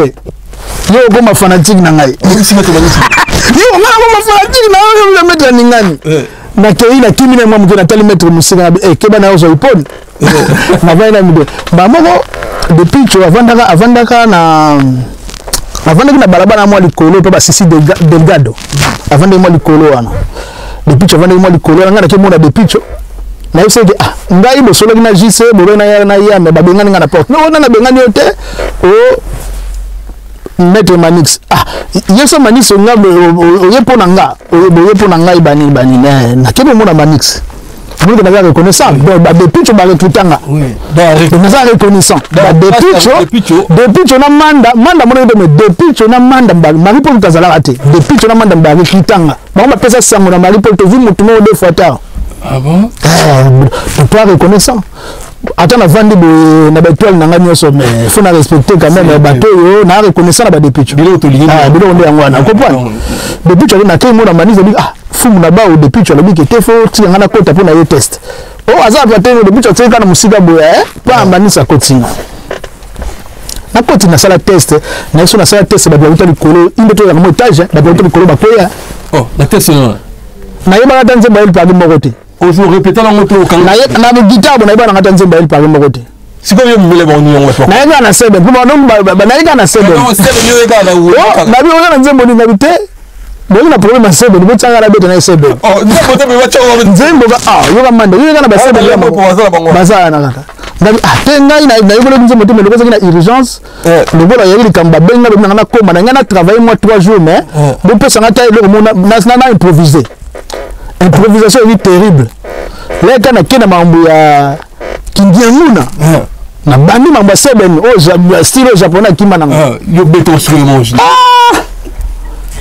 yo goma fanatique na ngai yo ngama fanatique na yo Maître ningani na kei na kimi na mwamu na tali Maître musika keba na ozo ipone na vaina mide ba moko depuis tu avandaka na barabara mwa likolo pe ba Sisi Delgado avande mwa likolo wana depuis tu avande mwa likolo ngana ke mona depuis tu na yose ngai bo solo na JC bo na ya me ba bengani ngana porte no na bengani yote Maître Manix yeso Manix ngabe oyepo na ngai bani na kebe mona Manix nous devons reconnaissant depuis tu vas recrutanga oui nous avons reconnaissant depuis tu na manda mona de depuis tu na manda mari pour kazala raté depuis tu na manda ba recrutanga ba pesa sango na mari pour te vu mutumo deux fois tard ah bon toi reconnaissant attends la vendre na batoile na ngani so mais faut na respecter quand même bateau yo na reconnaissant na ba depuis tu bilo to lié bilo on est ngwana comprendre depuis tu na ke mona Manix fumu na bao depuis tu as le dit que t'es faux tu ngana kota pour na yo test oh azar pa teno depuis tu tseka na musika boya pa manisa kotinga na kotinga sala test na so na sala test ba bauta likolo inde to ya montage ba bauta likolo ba koya oh la test na yeba ngata nzemba il pa mokote ozo répéter la moto na na guitare na yeba ngata nzemba il pa mokote siko yo mbele ba onyo ngwa na yeba na sebe kuma no ba na yeba na sebe no sebe yo ega na wo na bi ona nzembo ni ngabite bon na problème sebe ni botanga na bete na sebe oh nzembo te be wacha nzembo ba yo ba mande yo na ba sebe ya baza na kaka ndabi atenga na yobolo nzembo te me lokoza na urgence le bola yeli kamba benga be na koma na ngana travailler moi 3 jours mais bo pesa ngata le mona na improviser improvisation est terrible là kana kena mambo ya kindianguna na bandi mambo seben o style japonais kimana yo beto sur le mange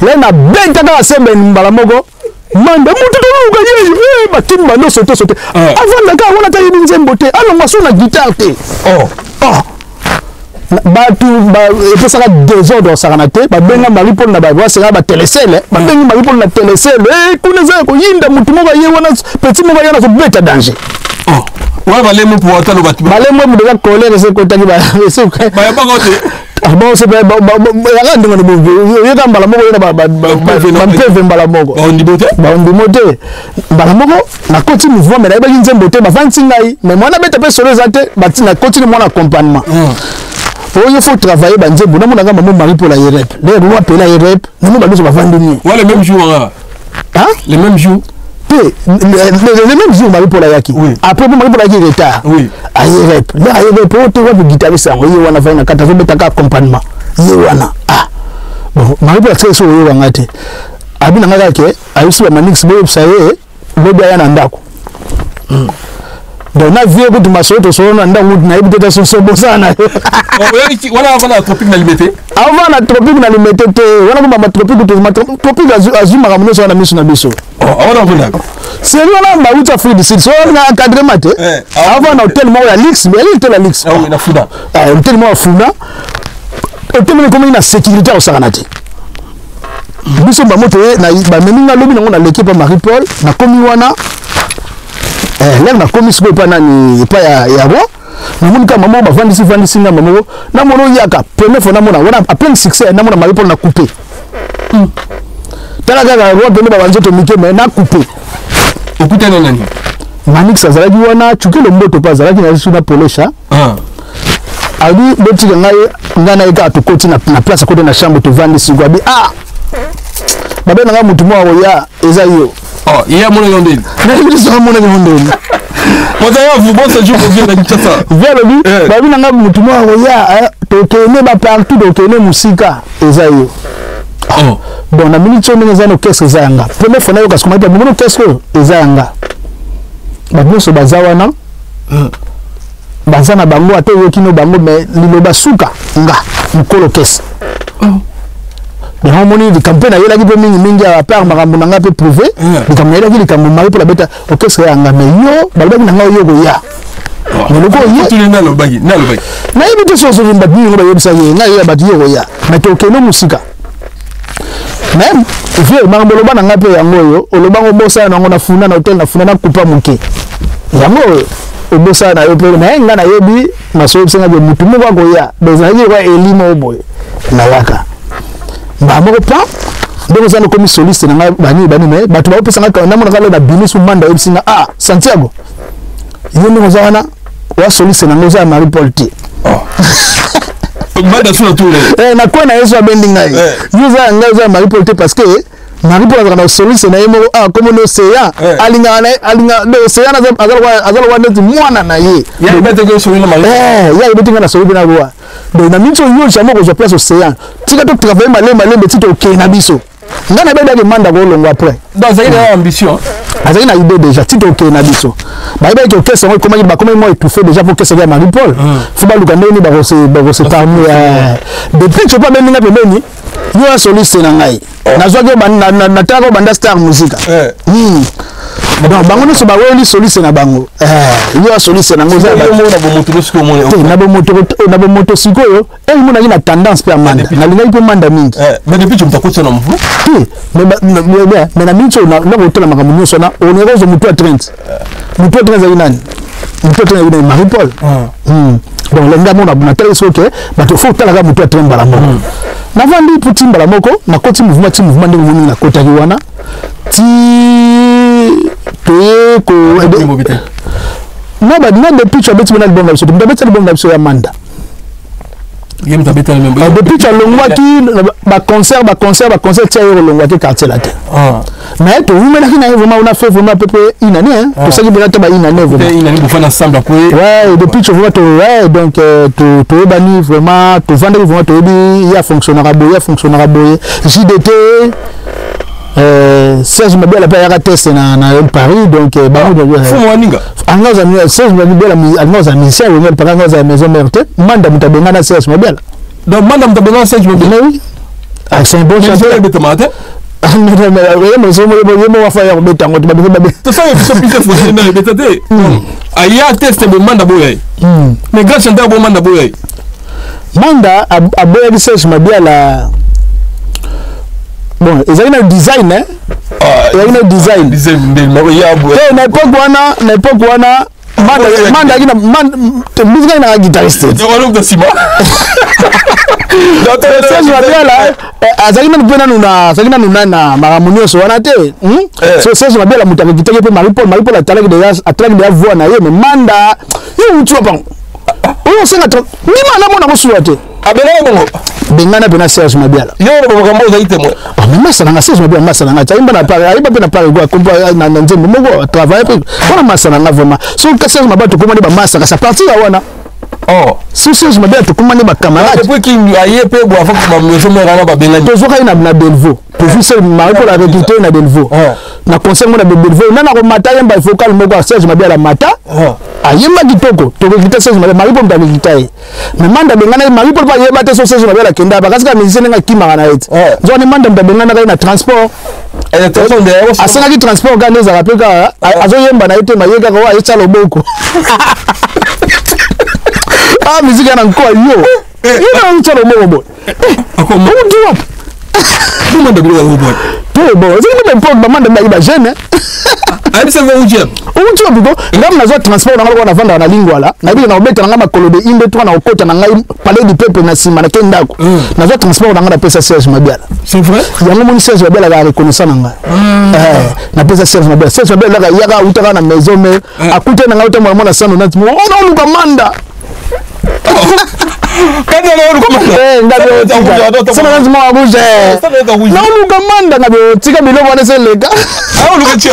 là na benta ka seben mbala moko mande mutu to ugaye batimba no soto avant la ka wana ta yini nzembo te alors moi sur la guitare te batu ba epesaka désordre sakana te babenga Marie-Paul na ba sera ba télécelle babenga Marie-Paul na télécelle kuneza ko yinda mutu moko ye wana petit moko yana so beta danger ouais balemo pour atalo batu balemo mu de colère c'est ko taki ba c'est ba ya ba kote bon c'est ba ya ndinga no yo ka mbala moko yana ba peve mbala moko on dit bote mbala moko na koti mouvement mais na ba nzembo te ba fanti ngai mais mwana beta pe solo zate batina koti ni mwana accompagnement il faut travailler dans le monde. On a maman Marie pour la IREP. Les rois appellent la IREP. Nous nous allons vendre. Ouais, les mêmes jours. Hein? Les mêmes jours. Les mêmes jours Marie pour la Yaki. Oui. Après Marie pour la Yaki retard. Oui. À IREP. Là IREP pour te voir le guitariste ça. Oui, on a fait un 80 mètres accompagnement. Yewana. Ah. Bon, Marie pour la très sur Yewana te. Abi na ngaka ke, ayi sur la manix bo saye, bo bia na ndako. Donc na vie ko tumaso to so na ndangu na ibite so so bosana wala wana tropique na limité avant na tropique na limité te wana ko ma tropique to tropique azuma ka muno so na miso na biso wana wana c'est wana ma uta free de so na encadrement te avant na hôtel mo ya Lix mais il était la Lix oui na funa hôtel mo funa hôtel mo comme ina sécurité au sakanate biso ba moto na ba meninga lobi na l'équipe Marie-Paul na komi wana là na commission pas nani pas ya bo na moni ka maman ba vandisi na maman na mono yaka premier fois na mona wana a plein succès na mona Marie-Paul na coupé tala ga ro bene ba banzo to mike mais na coupé okuta na nani manix azalaki wana chuki le mboto pa azalaki na suna polosha ali beti ngana ika to koti na place côté na chambre to vandisi gwa bi babe na mutu mwa ya eza yo il mon yondel na ibi so mon yondel Moi vous bon ce jour vous venez de ça vers le but babi na mutu mwa ya to kene ba partout to kene musika eza yo bon na minute so neza no qu'est-ce eza yanga première fois na yo kasi komata bono qu'est-ce eza yanga babi so bazawana bazana bango ate yo kino bango mais liloba suka nga mukolo qu'est-ce mais on moni de campagne yela ki pe mingi à part makambo nanga pe prouver de campagne yela ki de campagne mari pour la beta OK c'est anga mais yo balba nanga yo go ya mais le go yo tu na lo bagi na ibi so so mba bi ngo ba yebisa ye nga ya ba yo go ya mais to ke no musika même vieux makambo lo bana nga pe yango yo lo bango bosa na ngona funa na hotel na funa na kupa muke yango obosa na yo pe na nga na yebi na so yebisa nga mutu mo go ya beza ye kwa elimo boy na laka ba moko pa donc ça no comme soliste na bani mais batu ba pesa ngaka na mona kala na binisu manda yebsinga Santiago yendo ngozana wa soliste na ngoza Marie-Paul ti banda suna tout na kwa na yeso bendi ngai yuza ngoza Marie-Paul ti parce que Marie-Paul na soliste na yemo comme no seya alinga no seya na azalo wa ndeti mwana na ye ya bete ke so na Marie ya bete na so na roi donc na minso yo jamais ko je place océan tika to travailler malembe tito ok na biso ngana beda ke manda ko longo après dans une ambition azali na idée déjà tito ok na biso ba iba ke ok c'est comment moi étouffé déjà pour que ça vient Marie-Paul faut ba lukande ni ba ko se parmi depuis que pas même na pembeni yo soliste na ngai na zo ke na tako banda star musique donc bango nyonso baweli solution na bango yo solution na ngoza na bomoto sikoyo emonaki na tendance mpe ya manda nalingaki mpe manda mingi mais depuis tu mtakotisa na mvu mais na mingi nakotala makambo nyonso na onerozo mutu ya 30 azali nani mutu ya 30 azali nani Marie Paul donc lenga mona natali soke bato faut talaka mutu ya 30 mbala moko navandi puti mbala moko nakoti mouvement ndenge moni nakotaki wana ti toye ko non depuis tu abeti mona libonga biso ndabeti libonga biso ya manda depuis tu alongwaki ba concert tia yo longwaki quartier la terre mais to vumelaki na vraiment on a fait vraiment peu près une année pour ça que bien ta ba une année vraiment une année pour faire ensemble après ouais depuis tu vois donc to bani vraiment to vendre vraiment to bi ya fonctionnera boye JDT Serge Mabela pa ya test na Paris donc faut moninga angaza Serge Mabela angaza musicien ou même par angaza maison merte manda mutabenga na Serge Mabela donc manda mutabenga na Serge Mabela oui c'est un bon chanteur de tomate aya test de manda boye mais grand chanteur bo manda boye manda aboya Serge Mabela bon ils ont un design il y a un design na époque wana manda kina musique na guitariste de Simon donc Serge Mabela azalina nuna na maramunio so wana te so Serge Mabela mutaka kitake pe Marie Paul atalaki de voix na ye mais manda yo utu pa o senga to ni mana mona ko suwa te abela bongo bengana pena Serge Mabela yo bo makambo za ite mo mais masana nga Serge Mabela masana nga taimba na pare aiba pe na pare kwa kombo na nzembo moko travailler pe ona masana nga vraiment so ka Serge Mabela to komani ba masaka sa partie ya wana si Serge Mabela to komani ba camarade depuis qu'il aye pe bo afak ba maison mera ba bengana to zoka ina na Delvaux to vu Serge Marie Paul a recruté na Delvaux na conseil mo na Delvaux na ko mata yamba vocal moko Serge Mabela mata ayemba kitoko to recruter Serge Mabela Marie Paul ndabikitaye mais manda bengana Marie Paul ba yeba te so Serge Mabela kenda ba kasika musicien nga kimaka na ete nzoni manda ndabengana ka na transport asanga ki transport ka ndeza rapeka azo yemba na ete mayeka ko ayecha loboko musique na nkoa yo ina ayecha loboko bo akoma udiwa manda bilo wo bo bon c'est l'époque bamanda ba jeune ari se va ujia utu biko ngam nazo transport na ngalo na vanda na lingwala na bi na obeta na ngama kolobe inde to na okota na ngai palais du peuple na sima na kendako nazo transport na ngala pesa Serge Mabela c'est vrai yango moni Serge Mabela ga reconnaissant na ngai na pesa Serge Mabela ga yaga utaka na maison mais akute na ngauta mwana sano na timo ona luka manda kandi na luka manda sana nzima wa buje na luka manda ngabe tika biloko wana seleka awu luka chio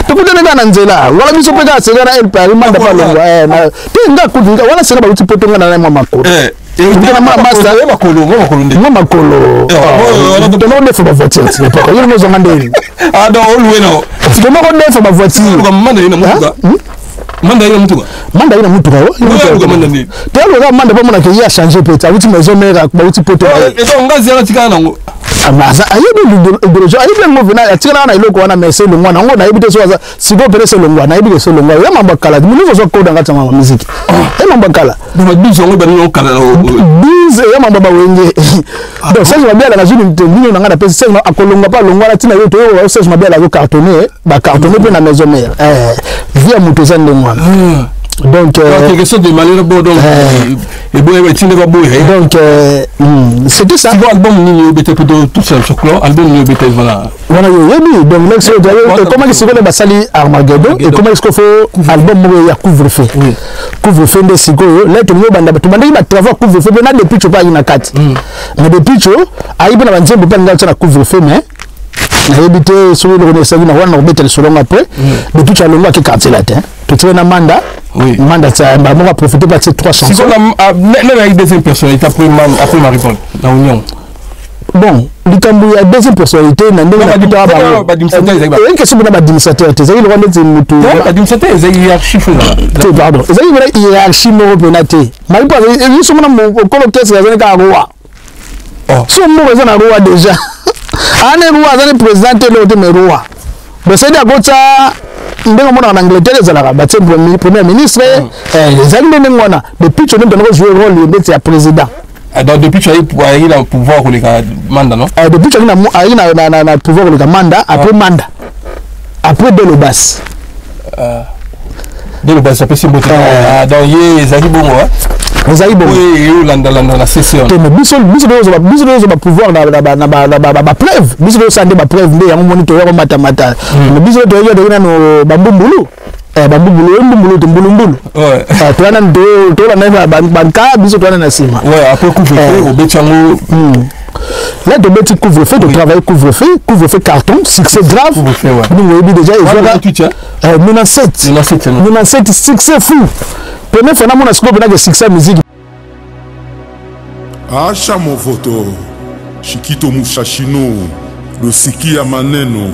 tukutana na nzela wala biso peka segara el pari manda pa longwa na tinga kudinga wala segara uti potonga na makolo tukutana masta makolo tono defo ba voiture c'est pas yo mozo ngandeli do oluwe no tono ko defo ba voiture ko manda ina mutuka manda ina mutuka telo ga manda pa mona ke ya changer peta uti maison mère ba uti potonga eto ngazi yana tikana ngo amaza ayebi idolojo ayebi ngo vina atikana na iloko wana mese longwa ngo na yebi so siko pere se longwa na yebi se longwa ya mamba kala munizo so koda ngata ma musique ya mamba kala ba bizo ngo bani ngo kala bizo ya mamba ba wenge donc Serge Mabela na juni ndinyo na ngata pese Serge akolongwa pa longwa tina yo to yo Serge Mabela ko cartonner ba cartonner pe na maison mère via mutoza ndengwa donc quelque chose de malheureux bon donc et bon et tine ba boy donc c'était ça bon album ni bete plutôt tout seul sur clan album ni bete voilà yo yebi donc next comment que c'est que basali Armageddon et comment est-ce qu'il faut album mo ya couvre-feu couvre-feu de siko là to mo banda to banda ba travail couvre-feu na depuis tu pas ina kati mais depuis tu aibi na banzembo pa ngala na couvre-feu mais na yebite so le connaissance na wana obeta le solonga après depuis tu alonga ki quartier là tu tu na manda manda ça ba mo profiter pas ces 300 si on a deuxième personnalité après Marie Paul la union bon likambu ya deuxième personnalité na ndenge na bita ba une question na ba administrateur te zali le rwanda te mutu ba administrateur zali hiérarchie là pardon zali vrai hiérarchie mo penate Marie Paul ils sont mon colloque zali ka roi so mo zali na roi déjà ane roi zali président le de roi mais c'est d'abord ça ndenge mona en Angleterre ezalaka batie premier ministre les alliés ndenge wana depuis tu as joué rôle d'être président. Donc depuis tu as eu le pouvoir pour les mandats, non? Depuis tu as eu le pouvoir pour les mandats, après mandat. Après de l'obas. De l'obas, ça peut se monter. Donc il y a les alliés bon, les alliés bon. Oui, la session. Mais biso pouvoir na preuve. Biso ça des preuve mais on moniteur on matamata. Mais biso to yo de no bambumbulu. Bambumbulu. Ouais. Toana to la banka biso toana na sima. Ouais, après couvre-feu au Betchango. Là, de mettre couvre-feu, de travailler couvre-feu carton, succès grave. Couvre-feu, ouais. Nous, on déjà, ils ont 97, succès fou. Premier phénomène, on a que succès musique. Acha mon photo, Chiquito Mouchachino, le Siki Amaneno,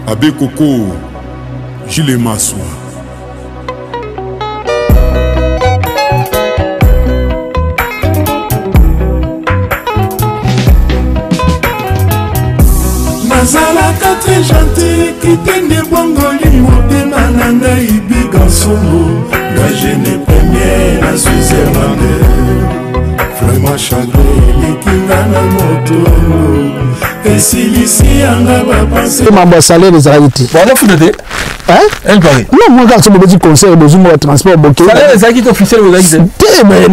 Abe Koko, Gilles Massoua. Nazalaka très gentil, qui tenait bongoli, motema nanga ibi gansolo, gagene premier, la Suisse irlandaise. Vraiment chagrin, likinga na moto, et si l'ici anga va passer. C'est ma salaire des Haïti. Bon, on a foutu de. Hein? Elle paraît. Non, moi, quand je me dis conseil, je me transport, ok. Salaire des Haïti officiel, vous avez dit. Mais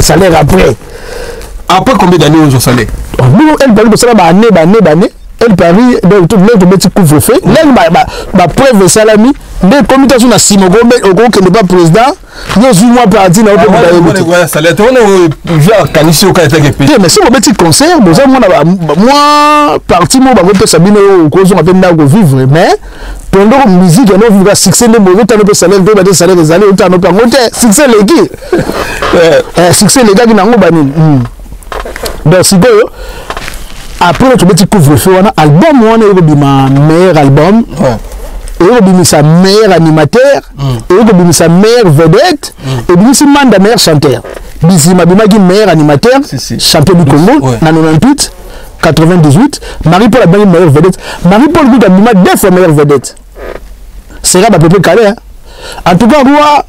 salaire après. Après combien d'années vous avez salaire? Elle parle de ça, elle parie donc tout le monde couvre-feu. Là, ma preuve salami, les comités na Simogo, mais au qui n'est pas président, nous mois parti na au salaire. On est canissé au Canada. Mais si mon petit concert, moi parti moi ba ko sabine au cause on appelle na go vivre mais pendant musique on vivra succès de mauvais temps de salaire de ba salaire des années autant no pas monter succès les qui succès les gars qui na ngo bani. Donc si après tu petit couvre-feu on a album on est ma meilleur album et sa meilleur animateur et sa meilleure vedette et puis si manda meilleur chanteur Bizima Bimagi meilleur animateur champion du Congo en 98 98 Marie-Paul a bien meilleure vedette Marie-Paul a Bima deux fois meilleure vedette c'est à peu près calé en tout cas moi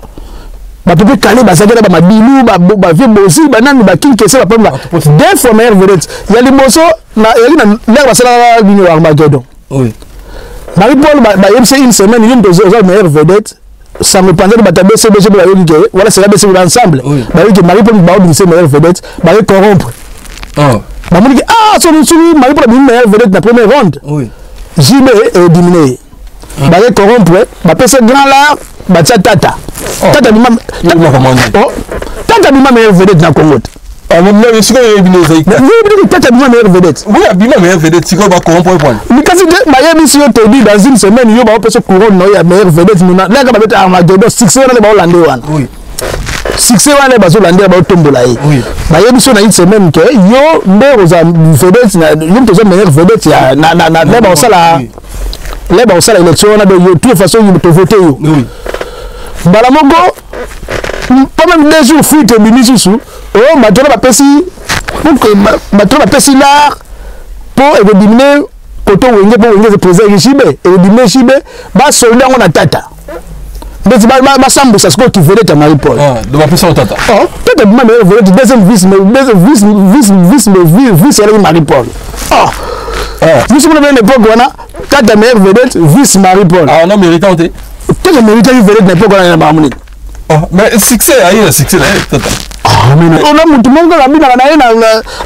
ba peut calé ba sakela ba mabilu ba vie bosi ba nani ba king kese ba pamba deux fois meilleure vedette il y a les morceaux na l'air ba sala bino Armageddon oui Marie-Paul ba MC une semaine une deux heures meilleure vedette ça me pendait de batabé CBG ba yoni voilà c'est la BC ensemble ba yoni Marie-Paul ba obligé meilleure vedette ba corrompre ba mo dit ah son Marie-Paul ba meilleure vedette na première ronde oui JB est diminué ba corrompre ba pèse grand là ba tata tata bima tata bima meilleure vedette na Congo mais si on est tata bima meilleure vedette oui bima meilleure vedette si on va corrompre point mais kasi ba yebi si on te dit dans une semaine yo ba pèse couronne no ya meilleure vedette nous là ka ba beta Armageddon succès na ba holandais wana oui succès wana ba holandais ba tombola yi ba yebi si on a une semaine que yo ndero za vedette na yo to za meilleure vedette ya na ba sala les ba sala élection na de yo toute façon yo to voter yo oui bala mongo pas même des jours fuite binisusu oh matona ba pesi pour que matona pesi là pour éliminer koto wenge pour wenge président Chibe et éliminer Chibe ba soldat on a tata mais ba sambo ça ce que tu voulais ta Marie-Paul de ma personne tata oh tata ma mère voulait deuxième vice elle Marie-Paul nous sommes dans une époque où on a tata mère vedette vice Marie-Paul non méritant que le mérite il veut n'importe quoi dans la harmonie mais succès aïe succès là tata mais on a tout le monde la bina na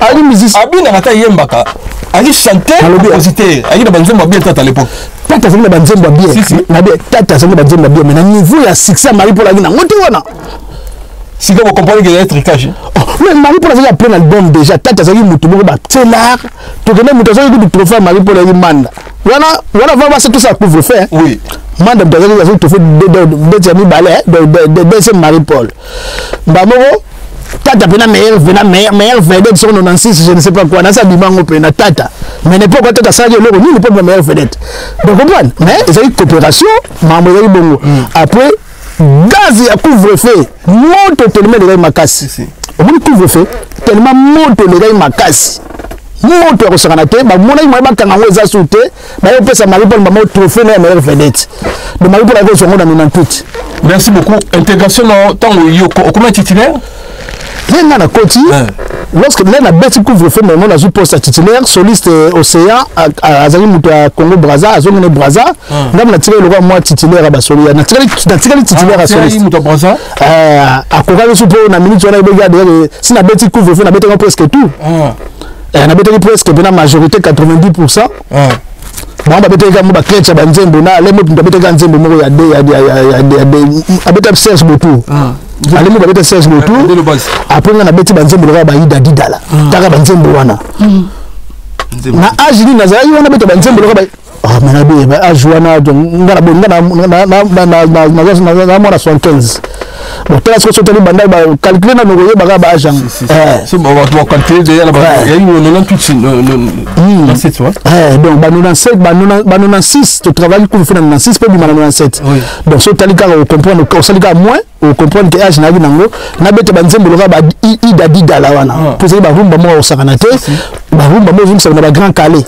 ali musicien abina kata yembaka ali chanter compositeur ali na banzemba bien tata à l'époque tata c'est na banzemba bien na bien tata c'est na banzemba bien mais na niveau ya succès Marie-Paul ali na ngote wana si vous comprenez qu'il y a un tricage mais Marie-Paul a plein album déjà tata c'est mutu moko ba telar to que même mutu ça du trophée Marie-Paul ali manda voilà va tout ça couvre-feu oui manda mtazali ya to fait de ami balai de Marie-Paul mbamoko tata pena meilleur vedette sur 96 je ne sais pas quoi na ça bimango pena tata mais n'est pas quoi tata ça le ni ne pas meilleur vedette donc comprendre mais ils ont une coopération mambo ya bongo après gaz ya couvre-feu monte tellement de makasi on couvre-feu tellement monte le makasi moto ya kosakana te bamona ye moyeba kanga ngo eza su te bayopesa Marie-Paul Mbamba trophée na meilleure vedette de Marie-Paul ako songo na 98. Merci beaucoup. Intégration dans tango yoko comment titulaire yenga na koti lorsque na beti couvre-feu mais mon azu poste titulaire soliste Océan azali muto ya Congo Brazza azongene Brazza ngam na tiré le roi moi titulaire ba solia na tiré titulaire à soliste muto Brazza akoka biso po na minute wana ibega de si na beti couvre-feu na beti presque tout na beti presque na majorité 90%. Bon ba bete kama ba kletcha ba nzembo na lemo ndo bete ka nzembo moko ya abeta Serge Botou alemo ba bete Serge Botou après na bete ba nzembo ba ida didala taka ba nzembo wana na ajini na zai wana bete ba nzembo ba mana be ba ajwana ngana bonga na 75. Bon tela so teli banda ba calculer na ngoye ba ba agent c'est bon on va calculer déjà là il y a eu 98 97 ouais donc ba 97 ba 96 tu travailles pour faire 96 pour du 97 donc so teli ka comprendre ko sali ka moins au comprendre que age na bi nango na bete ba nzembo ba ida didala wana pour ça ba rumba mo osakana te ba rumba mo zum sa na ba grand calais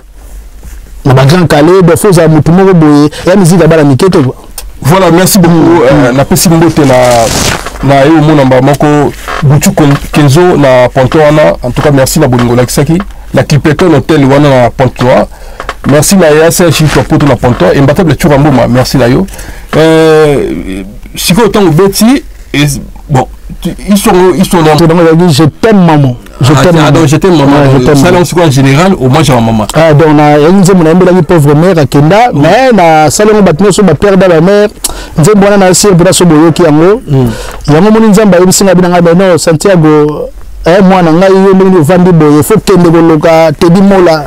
na ba grand calais de faux za mutu mo boye ya musique ba la mikete. Voilà, merci beaucoup. La pesi mbote na eu mon namba moko butu kenzo na Pontoana. En tout cas, merci na bolingo lakisaki. La Clipperton Hotel wana na Pontoa. Merci na yasa chito poto na Pontoa. Imbatable Churamboma. Merci na yo. Siko autant beti bon, ils sont dans je t'aime maman. Je t'aime maman. Je t'aime maman. Ça là en général au moins j'ai maman. Donc na yenze mona mbela ki pauvre mère akenda mais na salon batno so ba père da la mère nzembo wana na sir bra so boyo ki yango yango moni nzamba yebisinga binanga beno Santiago mwana ngai yo ndingi vandi boye faut kende koloka tedi mola.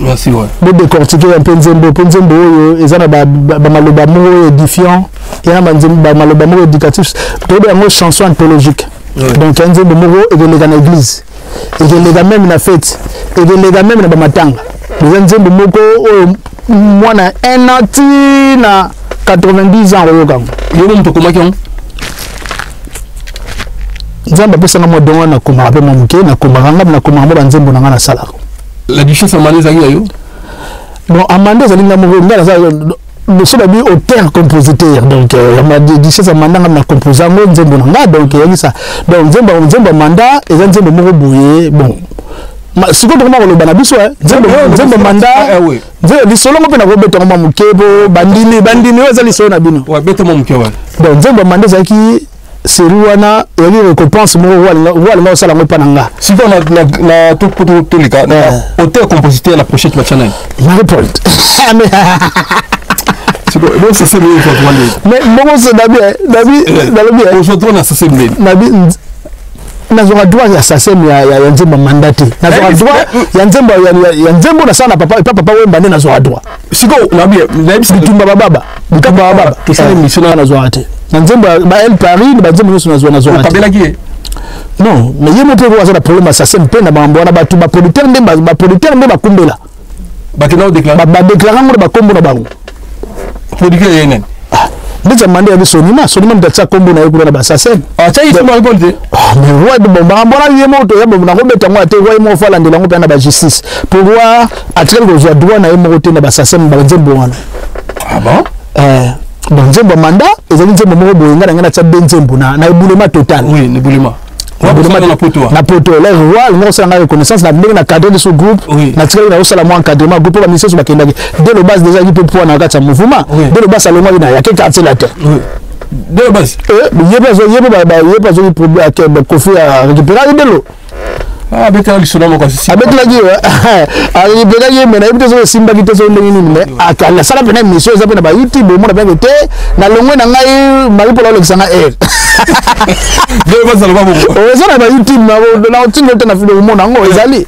Merci ouais. Bo décortiquer un peu nzembo oyo ezana ba maloba mo édifiant et na nzembo ba maloba mo éducatif to be yango chanson anthologique. Donc nzembo mo et de la église et de la même na fête et de la même na ba matanga. Les nzembo moko mwana un an na 90 ans oyo kam. Yo mto komaki on nzamba pesa na modongo na koma pe mamuke na koma ngam na koma ba nzembo na ngana sala. La duchesse Amandé Zagi yo. Bon Amandé Zagi na mo ngala ça le seul abi auteur compositeur donc la duchesse Amandé na composant nzembo na nga donc yaki ça donc nzembo Amanda et nzembo mo boye bon siko to ko bana biso nzembo Amanda nzembo lisolo mo pe na ko beto mo mukebo bandini oza lisolo na bino ouais beto mo mukewa donc nzembo Amanda Zagi c'est wana yali récompense mo wala sala mo pananga si on na tout les cas auteur compositeur la prochaine channel Marie-Paul c'est bon ça c'est mieux mais bon c'est Dabi aujourd'hui on a ça c'est mieux Nabi nazonga droit ya sasem ya nzembo mandate nazonga droit ya nzembo na sana papa wemba ne nazonga droit siko Nabi bitumba baba kesana mission na nazonga te nzembo ba El Paris ba nzembo nyuso nazonga te tabela ki non mais yemo te ko za problème sasem pe na bambo na batu ba producteur nde bakumbela bakena déclarer ba déclarer ngo ba kombo na bango producteur yenen déjà mandé à sonima mtatsa kombo na yekula na basasem acha iso Marie-Paul te mais roi de bomba mbona yemo to ya bomba ngo beta ngo ate roi mo fala ndela ngo pe na ba justice pour voir atrer go za droit na yemo te na basasem ba nzembo wana ah bon bon nzembo manda ezali nzembo mo boye ngana tsa benzembo na ebulema total oui ne bulema na poto les rois nous sommes en reconnaissance na ndenge na cadre de ce groupe na tsela na osala mo encadrement groupe ba mission bakenda dès le base déjà qui peut pouvoir na kata mouvement dès le base salongo ina ya keka tsela te dès le base yeba zo problème à Kofi à récupérer de l'eau avec la lisolo mo kasi avec la gueule avec la gueule mais na ibito zo simba kite zo ndenge nini mais akala sala pena mission za pena ba YouTube mo na ba te na longwe na ngai Marie-Paul Alexanga dès le base salongo mo ça na ba YouTube na otino te na video mo na ngo ezali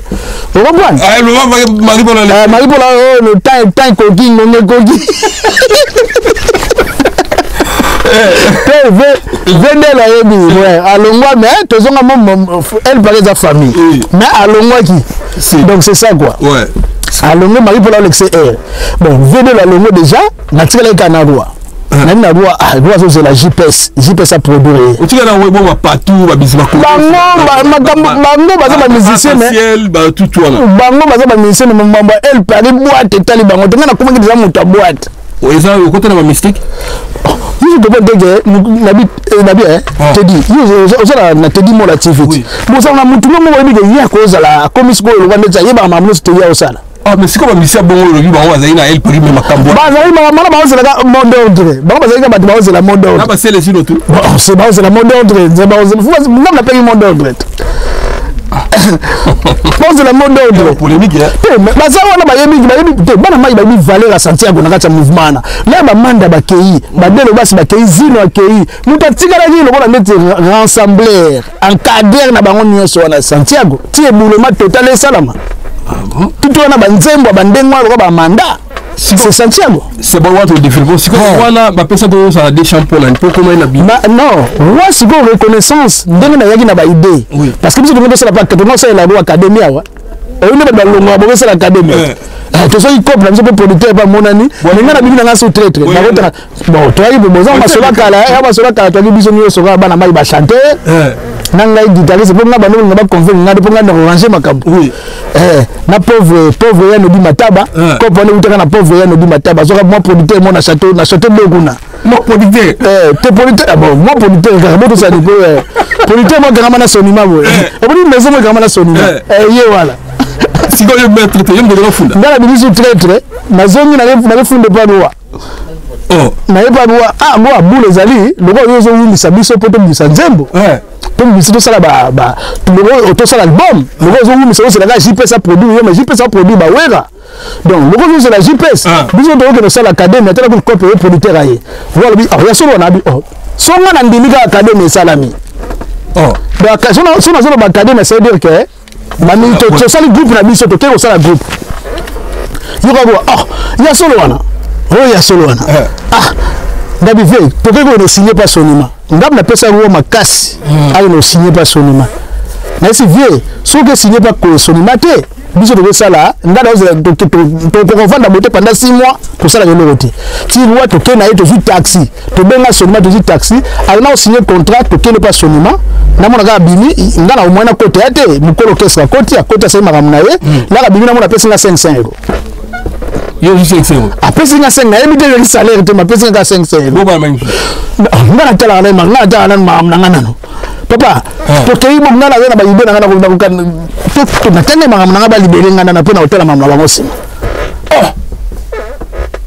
vous comprenez Marie-Paul le temps kogi ngone kogi vende la yebi ouais alongwa mais tozonga mo elle paraît sa famille mais alongwa qui donc c'est ça quoi ouais alongwa Marie-Paul Alex bon vende la longo déjà na tikala kana roi nani na roi c'est la JPS a produire tu kana ouais bon partout ba bisima ko bango baza ba musicien mais ba tout wana bango baza ba musicien mais mbamba elle parle boîte tali bango tanga na komaki déjà moto boîte eza ko tana ba mystique je te peux dire nabi te dit ozala na te dit mo la activité bon ça na mutu mo ba bi ya ko zala komis ko lo wande za yeba mamuno te ya osala ah mais c'est comme monsieur bongo le biba on na elle prime makambo ba za ima mala ba ozala mode ordre ba za ba ba ozala mode ordre ba c'est les sino tout c'est ba ozala mode ordre c'est ba ozala faut même la payer mode ordre pose la mode d'ordre polémique mais ça on a ba yebi te bana mai ba bi valeur à Santiago na kati mouvement na ba manda ba kei ba delo basi ba kei zino kei muta tigala ni lo bona mettre rassembler encadrer na bango nyonso na Santiago ti eboulema total et salama tout on a ba nzembo ba ndengo lo ba manda c'est Santiago c'est bon votre développement c'est comme voilà ba pesa to ça des champions pour comment il a bien non moi c'est pour reconnaissance ndenge na yaki na ba idée parce que biso to ça la pas que c'est la loi académie wa on ne ba longa ba c'est l'académie to so il couple biso pour producteur pas monani ninga na bibina nga so très très na kota bon to ayi boza masola kala ya masola kala to biso nyo so ba na mai ba chanter nanga guitariste pour nga ba no nga ba convaincre nga pour nga na ranger makambo na pauvre ya no di mataba ko pone utaka na pauvre ya no di mataba so moi producteur mon na château Beguna moi producteur te producteur bon moi producteur ka bo to ça di producteur moi grama na sonima bo oboni maison moi grama na sonima ye wala si ko mettre te yembo na funda ngala bisu très na zongi na funda pa loi na yepa loi moi boule zali loko yozo wimisa biso poto bisa nzembo comme biso to sala ba loko to sala album loko yozo wimisa c'est la JPS a produit mais JPS a produit ba wera donc loko yozo la JPS biso to ke no sala académie tala ko copier producteur aye voilà bi ya solo na bi songa na ndimika académie salami donc sona ba académie ça veut dire que mami to sala groupe na biso to ke ko sala groupe ya solo wana ya solo wana ndabi ve to ke ko no signer pas sonima ndam na pesa ruwa makasi ayo no signer pas sonima na si vie so ke signer pas ko sonima te biso to sala ndada to vendre beauté pendant 6 mois ko sala ke lokote ti ruwa to ke na ye to ju taxi to benga sonima to ju taxi ayo na signer contrat to ke ne pas sonima na mona ka bimi ngana au mwana kote ate mukolo kesa koti sa makamuna ye la ka bimi na mona pesa 500 euros yo je sais après c'est 5 na yemi de salaire te ma pesa 500 euros bo ba mangi ngana tala na ngana tala na ngana no papa to kei bo ngana na ba ibe na ngana ko kan to na tene makamuna ba libere ngana na pena hotel mamla bango sima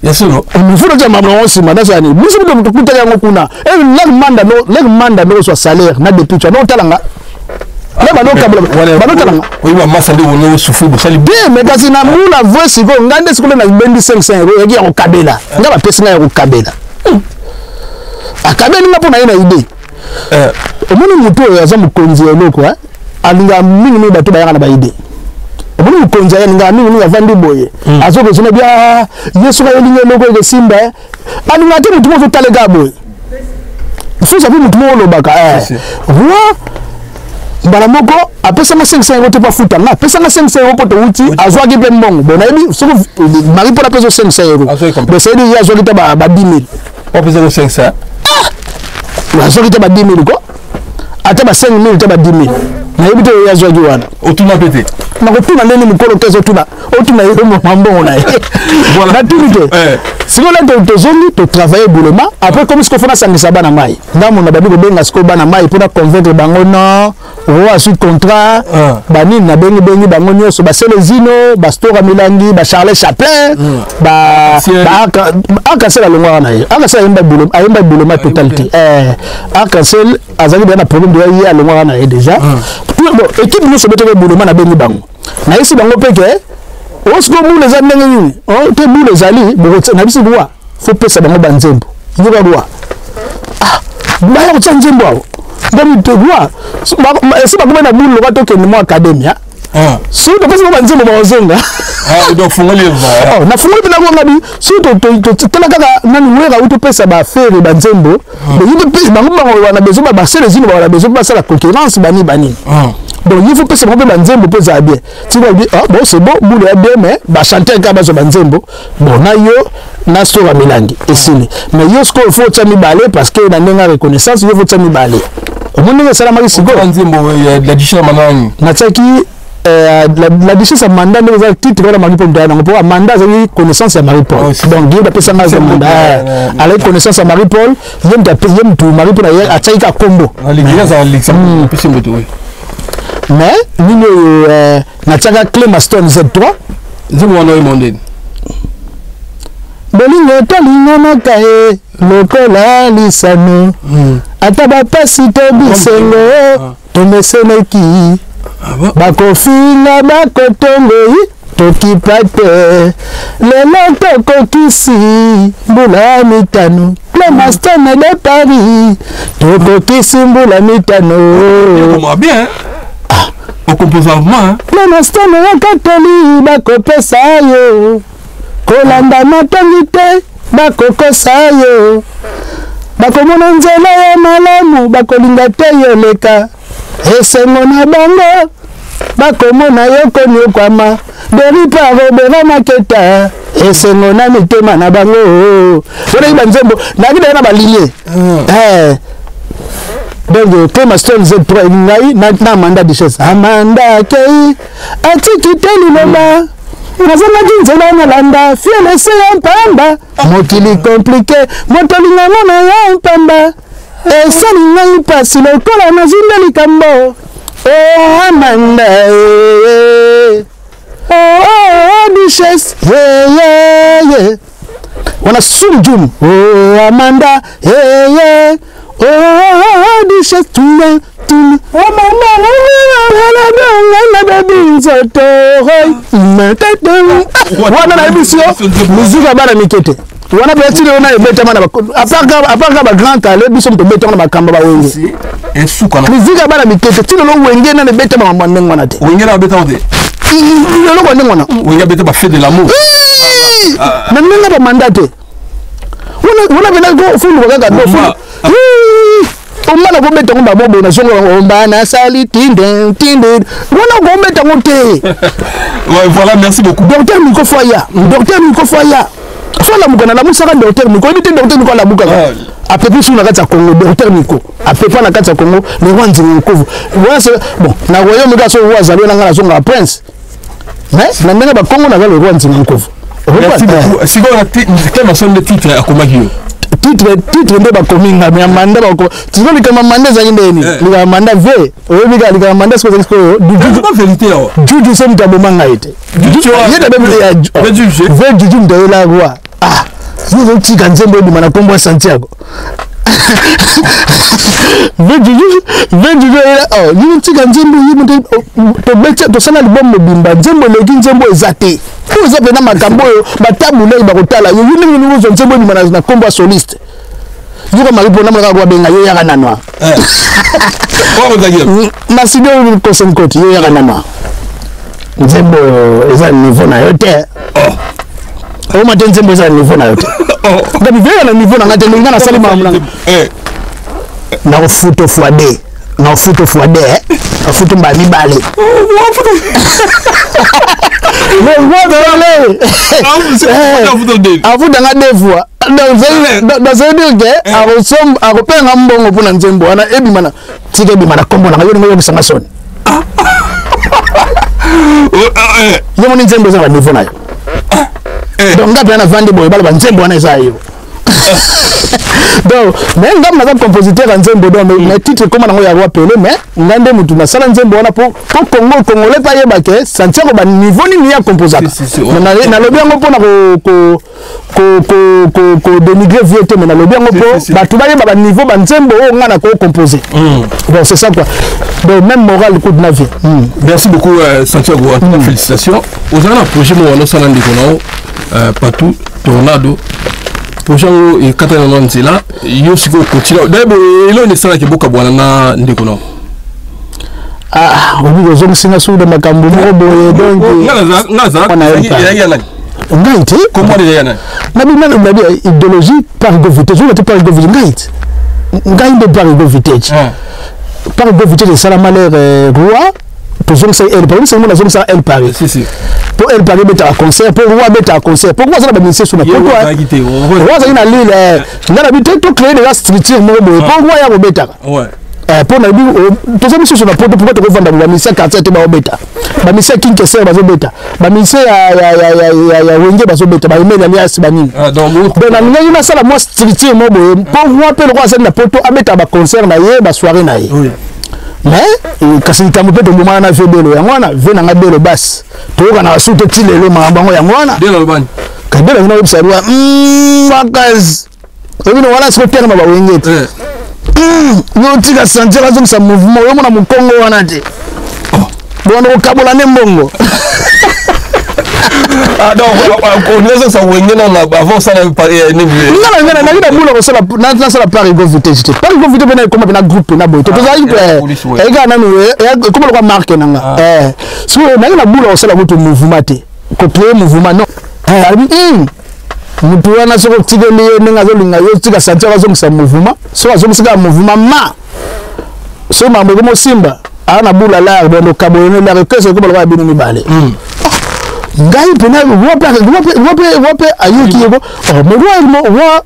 yeso no mfuno ja mamla bango sima na sani biso to kuta yango kuna leg manda no so salaire na depuis tu no talanga leba no kabla bano talanga oyiba masande wono sufu busali bien mais kasi na mula voice ko ngande sikole na bendi 500 euros yaki ya kabela ngaba pesa ya kabela akabela ngapo na ina idée omoni muto ya za mukonzi eloko alinga mingi bato bayanga na ba idée omoni mukonzi ya ninga mingi ya vandi boye azoko zona bia yesu ka elinga eloko ke simba alinga te muto mo talega boye faut savoir muto mo lobaka mbala moko apesa nga 500 euros te pa futa nga apesa nga 500 euros poto uti azwaki pe mbongo bon nayebi soko mari pona pesa 500 euros mais c'est dit azwaki te ba 10 000 opesa 500 azwaki te ba 10 000 ko ata ba 5 000 te ba 10 000 nayebi te azwaki wana otuna pete na kotuna ndeni mukolo kezo otuna yo mbongo na ye voilà na tunite siko la to zongi to travailler boulema après comme ce qu'on fait na sangisa bana mai ndamo na babi ko benga siko bana mai pour convaincre bango non roi sur contrat bani na bengi bango nyoso ba Selezino ba Stora Milangi ba Charles Chaplin ba aka sela longwa na ye aka sela yemba boulema totalité aka sel azali na problème de ye a longwa na ye déjà bon équipe nous se mettre boulema na bengi bango na isi bango peke osko boule za ndenge nini te boule zali bokote na bisi bwa faut pesa bango banzembo yoba bwa baya ko nzembo awo ndami te bwa esi ba na boule lo to ke ni mo academia so to pesa banzembo ba ozenga donc fungoli na fungoli na ngo ngabi so to tela kaka nani wera uto pesa ba faire banzembo mais yite pesa bango wana besoin ba Selezino ba besoin ba sala concurrence bani donc il faut que c'est pas banzembo pour ça bien tu vas dire ah bon c'est bon boule est bien mais ba chanter ka ba so banzembo bon na yo na sora milangi esili mais yo ce qu'il faut tami balé parce que na ndenga reconnaissance il faut tami balé au monde que ça la mari sigo banzembo la dicha manani na tsaki la dicha sa mandat ne va titre la mari pour ndana pour mandat ça connaissance à Marie Paul donc il va passer ma mandat à la connaissance à Marie Paul yem tout Marie Paul a tsaika combo l'église à l'exemple petit moto mais nous na tsaka Clémaston Z3 dis-moi non monde bolingo tolinga makae lokola lisano ata bapasi to bisengo tomeseneki bakofinga bakotongoi tokipa te lelo tokokisi mbula mitano Clémaston de Paris tokokisi mbula mitano bien au composant Clémaston wakatoli bakopesa yo kolanda matongi te bakokosa yo bakomona nzela ya malamu bakolinga te yo leka esengo na bango bakomona yo konyokwama deriparo bera maketa esengo na mitema na bango wana banzembo nakida na balilie donc Clémaston Z3 ngai na mandat de chasse amanda kei atikiteli loba nazanga jinzela na landa fiele se mpamba mokili compliqué motolinga mona ya mpamba esali ngai pasi lokola nazinda likambo amanda duchesse wana sumjum amanda duchesse tunga wana na émission musique abana mikete wana betile ona ebeta mana apaka ba grand talent biso mbeta na makamba ba wenge esuka na musique abana mikete tino lo wenge na ebeta ba mama ngwana te wenge na beta te lo ko ngwana wenge beta ba fait de l'amour na nanga ba mandate wana bena go fulu kaka do fulu omana go beta ngomba bobo na zongo ngomba na sali tinde wana go beta ngote voilà merci beaucoup docteur Miko Foya Fola mukana la musaka docteur Miko ibite docteur Miko la buka a peu plus na kata Congo docteur Miko a peu pas na kata Congo le wanzi nkovu wase bon na royo muka so wazali na ngala zonga prince mais na ndenge ba Congo na le wanzi nkovu merci beaucoup si on a Clémaston de titre à Komagio titre nde bakominga mais amanda bako tizoli kama manda za ndeni lika manda v oyebika lika manda sko pas vérité juju sem tabomanga ite juju yeda bebe ya juju v juju ndela kwa yizo tika nzembo ndi mana kombo Santiago v juju yizo tika nzembo yizo to bete to sana libombo bimba nzembo leki nzembo ezate pour ça na makambo batabule bakotala yo yini ni uzo nzembo ndi mana na kombo soliste yuko maripo na mwana kwa benga yo yaka nanwa kwa mzagia masido kosenkoti yo yaka nanwa nzembo eza niveau na yote o maten nzembo eza niveau na yote ndabi vela na niveau na ngate ngana salima amuna na foto fuade na foto fuade foto mba mibale mais voilà afuta nga devwa dans ce dire que akopenga mbongo pona nzembo wana ebimana tike bimana kombo na yo ngo bisanga soni yo moni nzembo za niveau nayo donc ngapi na vandi boy bala nzembo wana eza yo donc mais ngam na compositeur nzembo donc mais titre comme na ya pele mais ngande mutu na sala nzembo wana po Congo congolais pa yeba ke Santiago ba niveau ni ya composaka na lobi yango pona ko dénigrer viete mais na lobi yango po ba tu ba yeba ba niveau ba nzembo o ngana ko composer donc c'est ça quoi donc même moral coup de la vie merci beaucoup Santiago félicitations aux un projet mo wana sala ndikono partout tornado projet et katana nzela yo siko continue d'abord ilo ni sala ke boka bwana na ndikono obi gozo singa suda makambo mo boye donc ngaza ngaite comment les yana na bi na idéologie par govité je ne te pas govité ngaite ngaite par govité par govité de sala malheur roi toujours c'est elle Paris c'est moi zone ça elle Paris si pour elle Paris beta concert pour roi beta concert pourquoi ça va ministère sur la pour toi roi ça ina lile ngana bité to créer des structures mo pour roi ya beta ouais pour na bi to ça ministère sur la porte pourquoi to vendre ba ministère quartier te ba beta ba ministère kinke ser ba beta ba ministère ya wenge ba beta ba email alias banini donc na ngi na sala mo structure mo pour roi pe roi ça na porte abeta ba concert na ye ba soirée na ye mais kasi tamupe to mbuma na fedelo ya ngwana ve na ngabelo bas to kana suto tilelo mambango ya ngwana delo bani kadela ngina website wa fuckers ebino wala so terme ba wengeti yo tika sanjela zo sa mouvement yo mona mukongo wana te bono ko kabola ne mbongo ah donc on est ça wengé na avant ça ni ngana bula ko sala na sala Paris go vite Paris go vite bena comme na groupe na boy to tozali e ga na no comme ko marque nanga so na bula ko sala ko mouvement te ko créer mouvement non mutu wana soko tigeli nenga zo linga yo tika santia zo sa mouvement so azo musika mouvement ma so mambo ko simba ana bula la bono kabone la request ko ba bino mibale ngai pena wape ayuki yego mais roi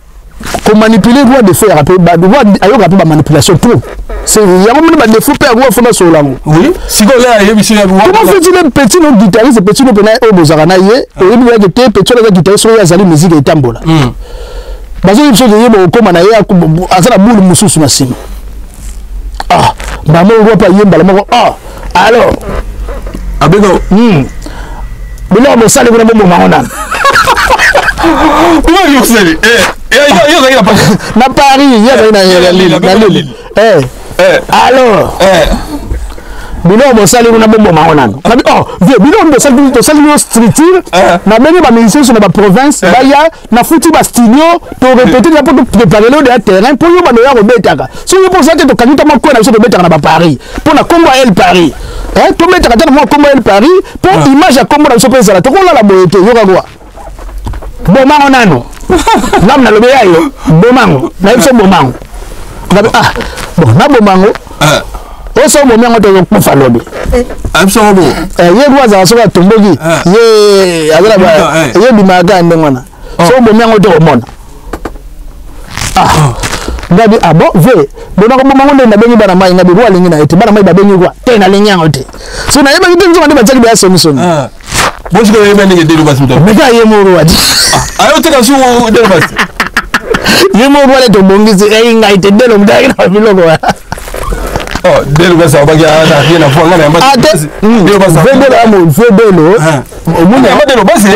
ko manipuler roi de faire après ba roi ayo ka ba manipulation tout c'est yango moni ba défaut pe roi fona solango oui siko là yebi si roi comment fait il petit no guitariste petit no pena o bozaka na ye et il y a que petit no guitariste so ya zali musique etambola bazo yebso de yebo koma na ye asala bulu mususu na sima maman roi pa yemba la moko alors abego bilo mo sale ko na bombo maona yo sele na Paris ya na lili alors bilo mo sale ko na bombo maona bilo mo sale to sale no structure na benye ba ministère sur ba province ba ya na futi ba studio to répéter na pour préparer le terrain pour yo ba no ya ko betaka so yo pour ça to kanita makko na so to betaka na ba Paris pour na Congo el Paris to betaka tana mo Congo el Paris pour image ya Congo na so pesa la to ko la boyete yo ka kwa bomango nano namna lobe yayo bomango na yebso bomango bon na bomango oso bomango to ko fa lobe absolument ye roi za so ka tombogi ye azala ba ye bimaga ndengwana so bomango to mona ngabi bon ve bona ko bomango ndenda bengi bana mai ngabi roi lingi na ete bana mai ba bengi kwa tena linyango te so na yeba ngitinzo ngade ba tsaki ba solution moi je connais bien les deux bas mais quand il est mort ayo te kasu deux bas il mort wala to bongisi ngai te delo mdai na biloko deux bas ça va ga na rien à voir ngana mbasi deux bas vedelo amo vedelo omuni amadelo basi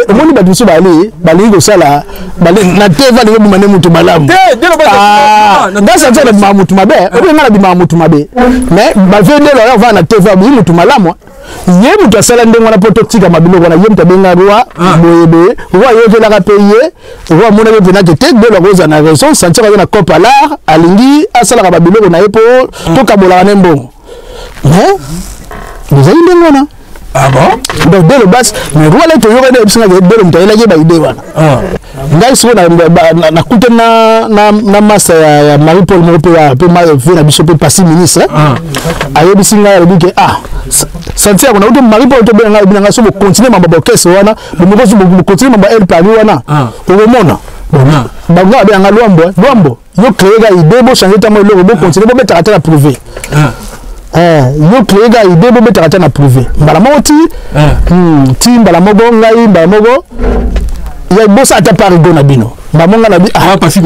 omuni batusu bali ko sala bali na teva ni mu mane mutu malamu deux bas ndasa tsala ma mutu mabe obi ngala bi ma mutu mabe mais ba vedelo ya va na teva bi mutu malamu ye mutu asala ndengo na poto tika mabiloko na ye mutu benga roi boyebe roi yote la payer roi mona be pena te de la rose na raison sentir na copa là alingi asala ka babiloko na yepo to kabola na mbongo vous avez ndengo na bon donc de le bas mais roi là to yore de bisinga de le mutu la ba ide wana ngai so na kuta na masa ya Marie Paul Mope ya pe ma vina biso pe passer ministre ayo bisinga ya bike sentir qu'on a eu Marie Paul to benga binanga so continuer mamba bokese wana bo so continuer mamba el Paris wana o mona banga benga lwambo yo créer ga idée bo changer ta mo lo bo continuer bo mettre à la privé yo créer ga idée bo mettre à la privé mbala moti mbala mogo ngai mbala mogo ya bossa ata Paris go na bino bamonga na bi pasi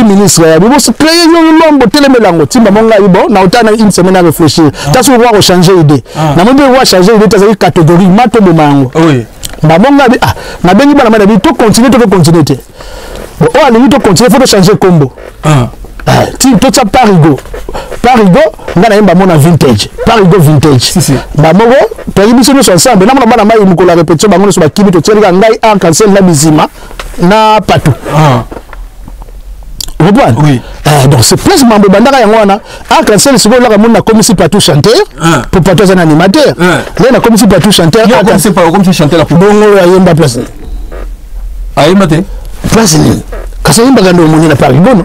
ministre ya bo se créer yo lombo telemelango timba monga ibo na otana une semaine à réfléchir taso roi changer idée na mo be roi changer idée tazo catégorie mato bo mango oui bamonga bi na bengi bana na bi to continuer te bon ali to continuer faut changer combo ti to cha Parigo ngana yemba mona vintage Parigo vintage bamongo to biso no ensemble na mona bana mai mukola répétition bango so bakibi to tshirika ngai en cancel na bizima na patu oui donc c'est plus mambo bandaka yango wana en cancel siko la mona comme si patu chanteur pour patu un animateur là na comme si patu chanteur comme c'est pas comme si chanteur la pour bongo yemba place ayemba te place ni kasa yemba gando moni na Parigo no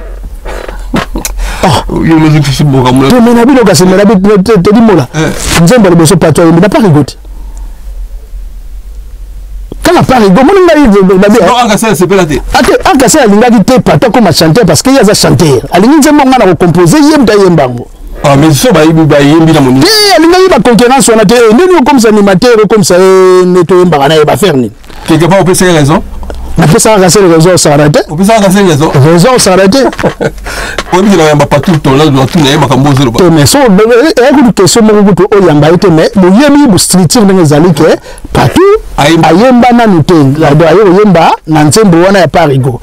yo musique c'est bon comme tu me nabi loka c'est me nabi te di mola nzembo le boso pato il n'a pas rigoté quand a pas rigoté mon ngai nabi non Akassé c'est pas la tête Akassé alinga di te pato comme chanteur parce qu'il y a za chanteur alingi nzembo ngana ko composer yemba yembango ah mais ça ba yembi na moni alinga yi ba concurrence on a te nini comme ça animateur comme ça neto yemba na ba faire ni quelque part on peut avoir raison. On peut s'arrêter les réseaux s'arrêter. On peut s'arrêter les réseaux. Réseaux s'arrêter. On dit là pas tout le temps là tout n'est pas comme ça. Mais ça écoute question mon goût au yamba été mais le yemi bu structure dans les alliés que partout ayemba na nute la do ayemba na nzembo wana ya parigo.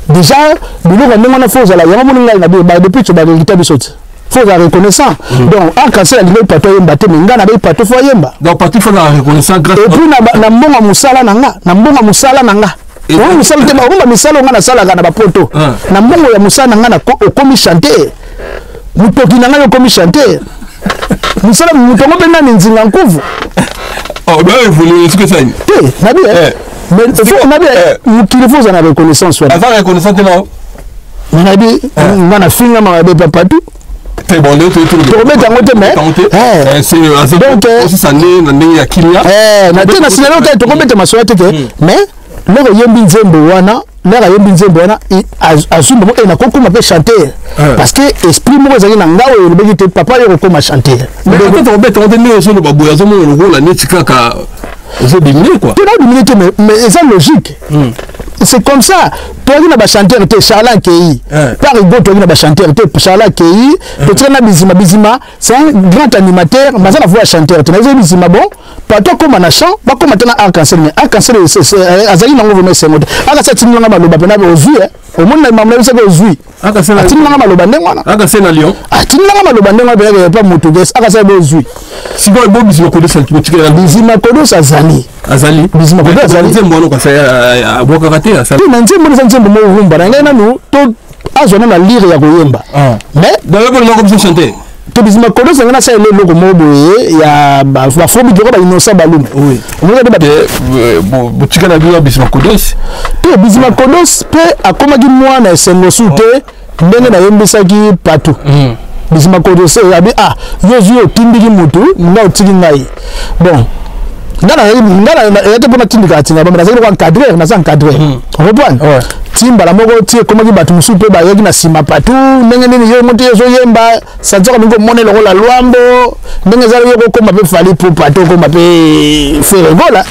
Déjà bilo ko ndengona foza la yamba muninga na ba depuis tu ba ngita bisoti. Faut la reconnaissance. Donc Akassé la ligne pato yemba te minga na ba pato fo yemba. Donc partout faut la reconnaissance grâce. Et puis na mbonga musala nanga na mbonga musala nanga. On musala te ba on misala ngana sala kana ba poto. Na mbongo ya musala ngana okomi chanter. Mutoki nanga yo komi chanter. Musala mutongo pe na nzinga nkuvu. Oh ben évoluer ce que ça. Nabi mais faut nabi qu'il faut en reconnaissance soit. Avant reconnaissance non. Nabi ngana finga ma be partout. C'est bon, le tout remettre en côté mais c'est donc aussi ça né ya kilia na tena sinalo ka to remettre ma soate que mais le yembi nzembo wana le yembi nzembo wana azumba mo na kokoma pe chanter parce que esprit mo zali na ngawo le beki te papa yo kokoma chanter mais quand on met on est sur le baboya zo mo ngo la netika ka zo diminuer quoi tu dois diminuer mais c'est logique c'est comme ça toi qui n'a chanteur était Charles Kei par ego toi qui n'a chanteur était Charles Kei peut-être na bizima c'est un grand animateur mais ça la voix chanteur tu n'as bizima bon pas toi comme un chant pas comme maintenant Akassé mais Akassé c'est azali nango vraiment c'est mode Akassé tinanga maloba pena ozui au monde na mamla c'est que ozui Akassé tinanga maloba ndengwana Akassé na Lyon tinanga maloba ndengwana pas motuges Akassé ozui si bon bizima kodo ça tu tikela bizima kodo ça azali bizima kodo azali nzembo no kasi aboka kate ça tu nzembo nzembo mo rumba na ngena nu to azona na lire ya koyemba mais d'ailleurs bon comme chanter to bizima kodo ça ngena ça le loko mobo ya ba fobi ko ba innocent balum oui on va de bon tikela bi bizima kodo to bizima kodo pe akoma gi mwana sengo sute ndenge na yembisaki patu bizima kodo se abi yo timbiki mutu nga otiki ngai bon ngana yete pona tindika tinga bamela zali kwa encadrer na za encadrer on reprend timba la moko tie komaki batu musupe ba yeki na sima patu ndenge nini yo moto yezo yemba sanzaka mingo monelo la lwambo ndenge zali yo ko mape fali pour patu ko mape faire voilà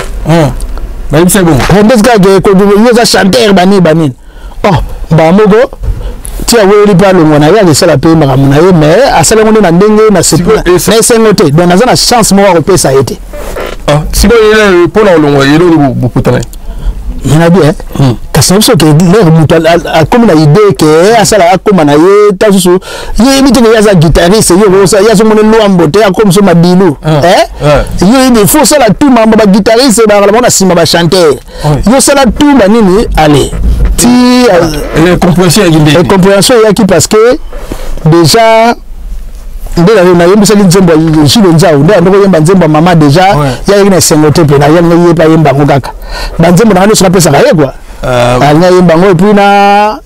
ba c'est bon ndesika ke ko yo za chanter bani ba moko tia weli pa lo ngona ya lesala pe makamuna ye mais asala ngone na ndenge na sepa na sengote donc na za chance mo wa ko pesa ete si bon il est pour la longue il est beaucoup de temps il y a bien kasi so que l'air mutal a comme la idée que asala akoma na ye tasusu ye bitenge ya za guitariste yo so ya so mone lwambo te comme so mabilu yo il faut ça la tout mamba ba guitariste ba la mona sima ba chanteur yo ça la tout ba nini allez ti compréhension ya qui parce que déjà ndela na yemba sali nzembo jilo nzao ndela yemba nzembo mama déjà ya yina sengote pe na yemba yemba ngokaka ba nzembo na so pesa kaye quoi na yemba ngo puis na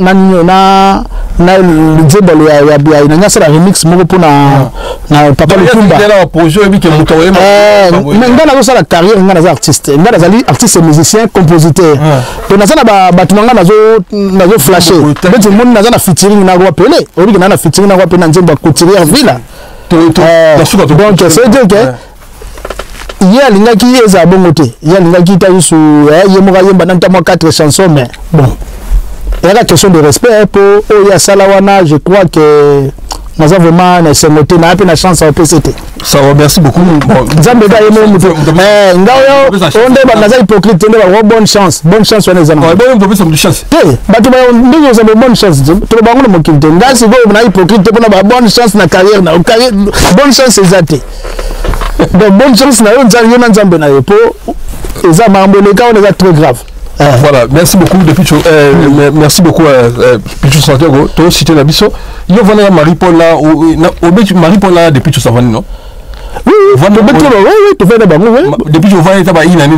nzembo ya ina nyasa la remix moko pona na papa Lutumba ndela projet bi ke muto yemba ndela so la carrière ngana za artiste ndela zali artiste musicien compositeur to na sana ba tunanga nazo flasher beti mon na za featuring na kwa pele ori na featuring na kwa pele na nzembo couturier villa donc c'est dire que il y a l'ingaki eza bongo te il y a l'ingaki ta yusu yemoka yemba na ntamo 4 chansons mais bon il y a la question de respect pour Oya Salawana je crois que nous avons vraiment na sengote na pe na chance au PCT ça va merci beaucoup nzambe ba yemo mutu mais ngayo onde ba naza hypocrite nde ba bonne chance wana ezana bon on peut ça chance te batu ba ndizo za bonne chance to ba ngona mokinte ngasi go na hypocrite pona ba bonne chance na carrière na carrière bonne chance ezate donc bonne chance na yo nzambe na nzambe na yo po eza mambo le cas on est très grave. Voilà, merci beaucoup depuis merci beaucoup Pichu Santiago to cité la biso yo vana Marie-Paul là au Marie-Paul là depuis tout ça non Oui, tu fais d'abord. Depuis que je vois, tu as une année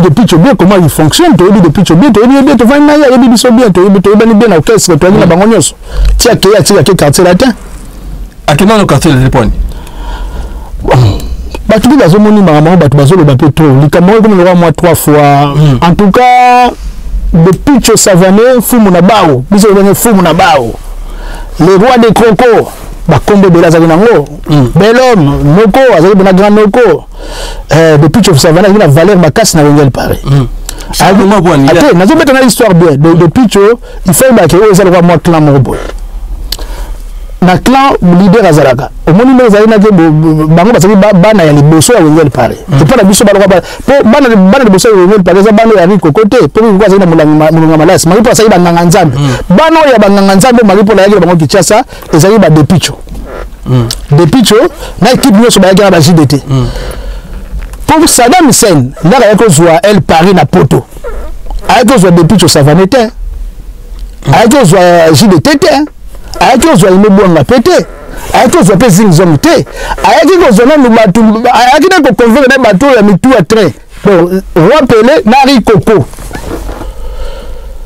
depuis tu sais bien comment il fonctionne, tu sais depuis tu bien, tu sais bien, tu vas bien, tu sais bien, tu sais bien orchestre, tu as bien la tiens, tu as quartier latin. À quel moment le quartier latin? Bah tu dis la zone maman, bah tu vas le bateau trop. Les Camerounais comme le roi moi 3 fois. En tout cas, depuis que ça venait, fou mon abao, bisous venait fou mon abao. Le roi des crocos. Bah combo de la Zaginango, bel homme, Noko, Azali Bona Grand Noko. Depuis que ça va, il a valeur ma casse n'a rien paré. Attends, n'a pas mettre une histoire bien. Depuis que il faut que vous allez voir moi clan Morbo. Na clan leader Azalaka. Au moment où Azali n'a que bango parce que bana ya liboso ya rien paré. C'est pas la biso bana bana liboso ya rien paré. Ça bana ya riko côté. Pour vous Azali na mulanga malas. Mari pour ça il banga nzambe. Bana ya banga nzambe mari pour la ya bango Kinshasa. Ezali ba depicho. Depicho na équipe nyonso ba ya ba JDT. Pour Saddam Hussein, là il y a que soit elle Paris na poto. Avec que soit depicho savanete. Avec que soit JDT. Avec que soit imebu nga pété. Avec que soit pezing zomite. Avec que soit nous batu avec que convaincre des bateaux ya mitu à train. Bon, roi Pelé na ri coco.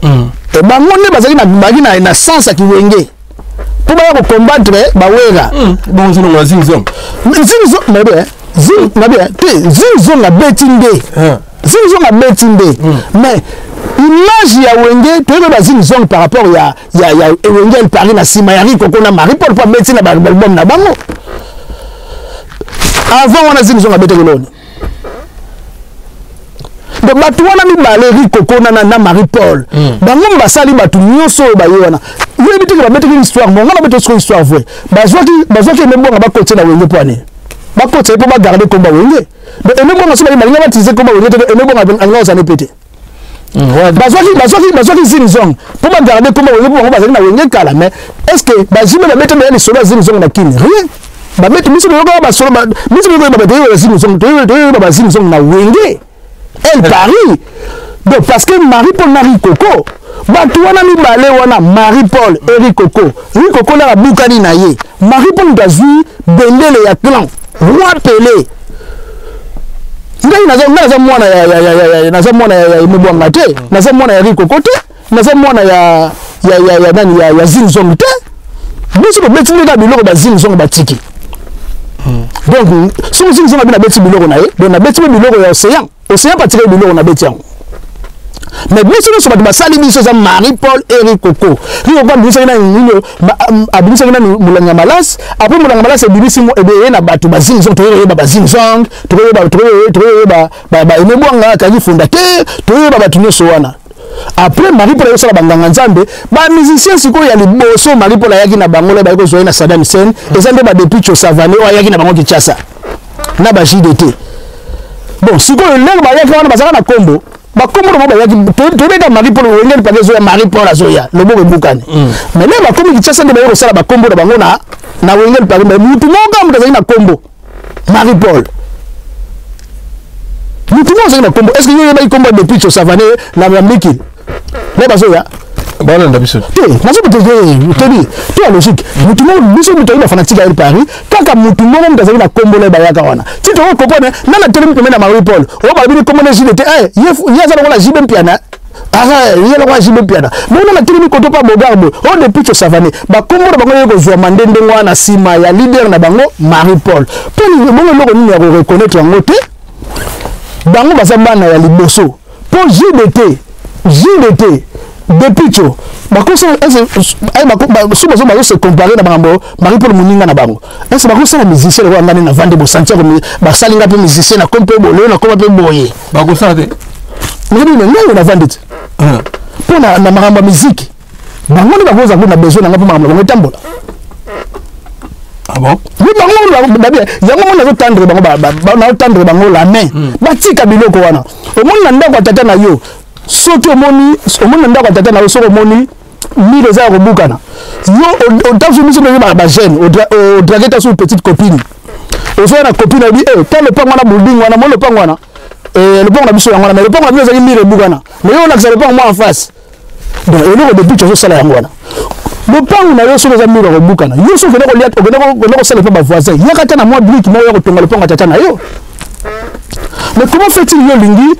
Et ba monde bazali na bagi na sens à kiwenge. Pour ba combattre ba wera. Bon zino na zinzong. Zinzong na bien. Zinzong na betinde. Zinzong na betinde. Mais image ya wenge tu ba zinzong par rapport ya wenge Paris na sima ya riko kona mari pour pas beti na album na bango. Avant on a zinzong na beteloni. Donc batu wana mibale riko kona na Marie Paul. Bango basali batu nyonso ba yona. Yo biti que ba mettre une histoire, mon on a mettre une histoire vraie. Bazwa ki même bon ba côté na wenge poane. Ba côté pour ba garder comme ba wenge. Mais même bon so ba linga ba tiser comme ba wenge et même bon anga ça ne pété. Bazwa ki zinzong pour ba garder comme ba wenge pour ba zali na wenge kala mais est-ce que ba jime ba mettre les solo zinzong na kini rien. Ba mettre miso ba solo ba miso ba ba zinzong ba zinzong na wenge. Elle Paris. Donc parce que Marie-Paul Marie Coco, Batouana Mibale wana Marie-Paul Eric Coco. Eric Coco la Boukani naye. Marie-Paul Gazui Bendele ya clan. Roi Pelé. Naza mwana ya Mbwanga te. Naza mwana ya Eric Coco te. Naza mwana ya Zinzong te. Biso beti nga biloko ba Zinzong batiki. Donc si vous Zinzong na beti biloko naye, donc na beti biloko ya océan. Océan patire biloko na beti yango. Mais bien sûr, nous sommes biso za Marie-Paul Eric Coco. Rio kwa biso na nino abisa na mulanga malas, après mulanga malas ebibisi mo ebe na batu bazinzong to yeba bazinzong, to yeba ba emebwanga kaji fondateur, to yeba batu nyoso wana. Après Marie-Paul yosala banganga nzambe, ba musicien siko ya liboso Marie-Paul yaki na bangola ba ko zo na Saddam Hussein, ezande ba depuis cho Savane o yaki na bango Kinshasa. Na ba JDT. Bon, siko le ba yaki wana bazaka na kombo. Ba kombo ba yaki to beta Marie-Paul wengeli pa zo ya Marie-Paul azoya lobo bukani. Mais là ba kombo Kinshasa de ba yoko sala ba kombo na bango na wengeli pa mutu moka mutazali na kombo Marie-Paul. Mutu moka na kombo. Est-ce que yo ba kombo depuis cho Savane na Mambiki? Là bazoya bana ndabiso nazo tedi to logique mutu mo biso mutu ina fanatique à Paris kaka mutu mo mutazali na kombo le bayaka wana ti to kopone nana tele pemena Marie-Paul o ba bini kombo na JDT yeza la JB piana yeza la JB piana mona na tele koto pa bogarbo o depuis que Savane ba kombo na bango yeko zwa mandende ngwana sima ya leader na bango Marie-Paul pe ni bongo loko ni ya reconnaître yango te bango basambana ya liboso pour JDT depuis que bakosa se comparer na bango Marie-Paul muninga na bango est-ce bakosa na musicien ko ngani na vendre bo sentir comme basalinga pe musicien na kompe bolo na kompe boye bakosa te ngani na vendre pour na maramba musique bango ni bakosa ko na besoin na ngapo maramba tambola. Ah bon? Oui, bango babia yango mona zo tendre bango na tendre bango la main batika biloko wana o mona ndako tata na yo soki omoni ndako tata na yo soki omoni mire eza kobukana yo otafu miso na ba jeune o dragueta sur petite copine ozoya na copine abi tel le pango na building wana mo le pango wana le pango na biso yango wana mais le pango na biso ezali mire bukana mais yo lakisa le pango mo en face donc eloko depuis que zo sala yango wana lopango na yo soki eza mur akobukana yo soki okende kosala mpe bavoisin yaka te na mwa brike moko ya kotonga lopango atata na yo. Mais comment fait-il yo lingi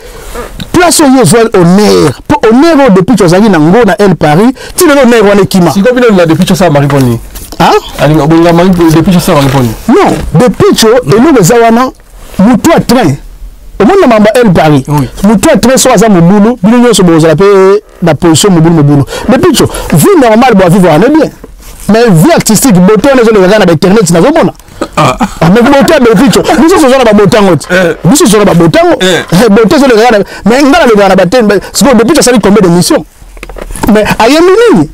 place oyo ozwa honneur po honneur oyo depuis tozalaki na ngo na El Paris ti lelo honneur wana ekima sikoyo bino na depuis tosala mariponi alinga bonga mariponi depuis tosala mariponi non depuis to eloko eza wana mutu a train omona mamba El Paris mutu a train so aza mobulu bino nyonso bozala mpe na position mobulu depuis to vie normale bo vivre wana bien mais vie artistique beauté on ezoleka na internet nazomona mais beauté depuis to biso sozala ba botango biso sozala ba botango beauté ezoleka na mais ngala le na batembe siko depuis to sali combien d'émissions mais ayemi nini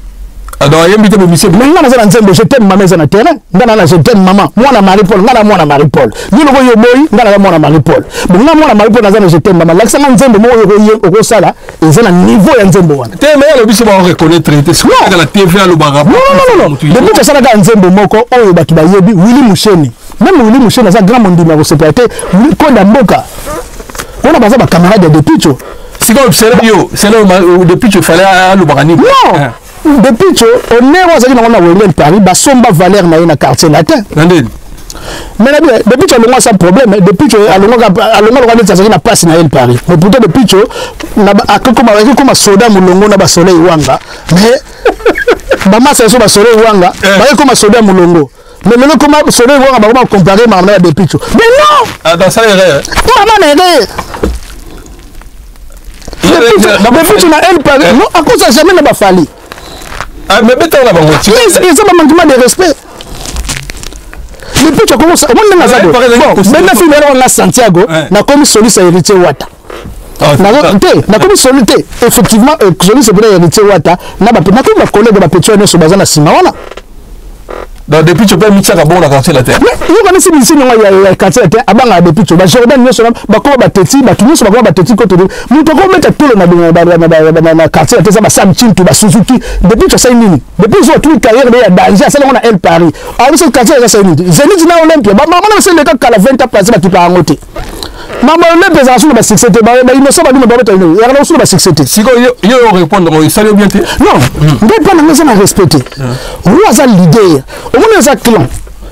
alors ayemi te émission mais ngana za nzembo je t'aime maman za na terrain ngana na je t'aime maman mwana Marie-Paul ngana mwana Marie-Paul ni loko yo boy ngana na mwana Marie-Paul bon ngana mwana Marie-Paul na za na je t'aime maman lakisa na nzembo mo yo oko sala eza na niveau ya nzembo wana te mais le biso ba reconnaître te siko na TV alo ba non depuis que ça na nzembo moko oyo batu ba yebi Willy Musheni même Willy Musheni za grand monde ma separaté Konda Mboka on a basé ba camarade de Picho siko observe c'est là depuis tu fallait alo ba ni non depuis que on est aux amis na Wendel Paris ba somba valeur na na quartier latin ndeni mais depuis que on a sans problème depuis que alonga ça na passe na El Paris mais pourtant depuis que na comme soda mulongo na ba soleil wanga mais ba massa so ba soleil wanga ba comme soda mulongo mais maintenant comment soleil wanga ba comparer maman depuis que mais non dans ça erreur maman erreur depuis que na El Paris non à cause jamais na ba fali mais bêta la bango c'est un manquement de respect depuis tu commences on n'a pas bon maintenant film on a Santiago na comme soliste héritier Wata na comme soliste effectivement soliste pour héritier Wata na ba na comme collègue ba petio ne so bazana sima wana donc depuis tu peux mixer bon la quartier la terre mais yo kana si bisi nyonga ya quartier la terre abanga depuis tu ba Jordan nyo so ba ko ba teti ba tunyo so ba ko ba teti ko to muto ko mettre tout na quartier la terre ba Sam Chintu ba Suzuki depuis tu ça nini depuis zo tout carrière de danger ça on a El Paris alors ce quartier ça nini Zenith na Olympia ba mama na c'est le cas kala 20 place ba tipa ngote mama Olympia za sulu ba 67 ba innocent ba dimo ba beto yo ya na sulu ba 67 siko yo répondre il salue bien te non mais pas na ça respecter roi za leader on est un clan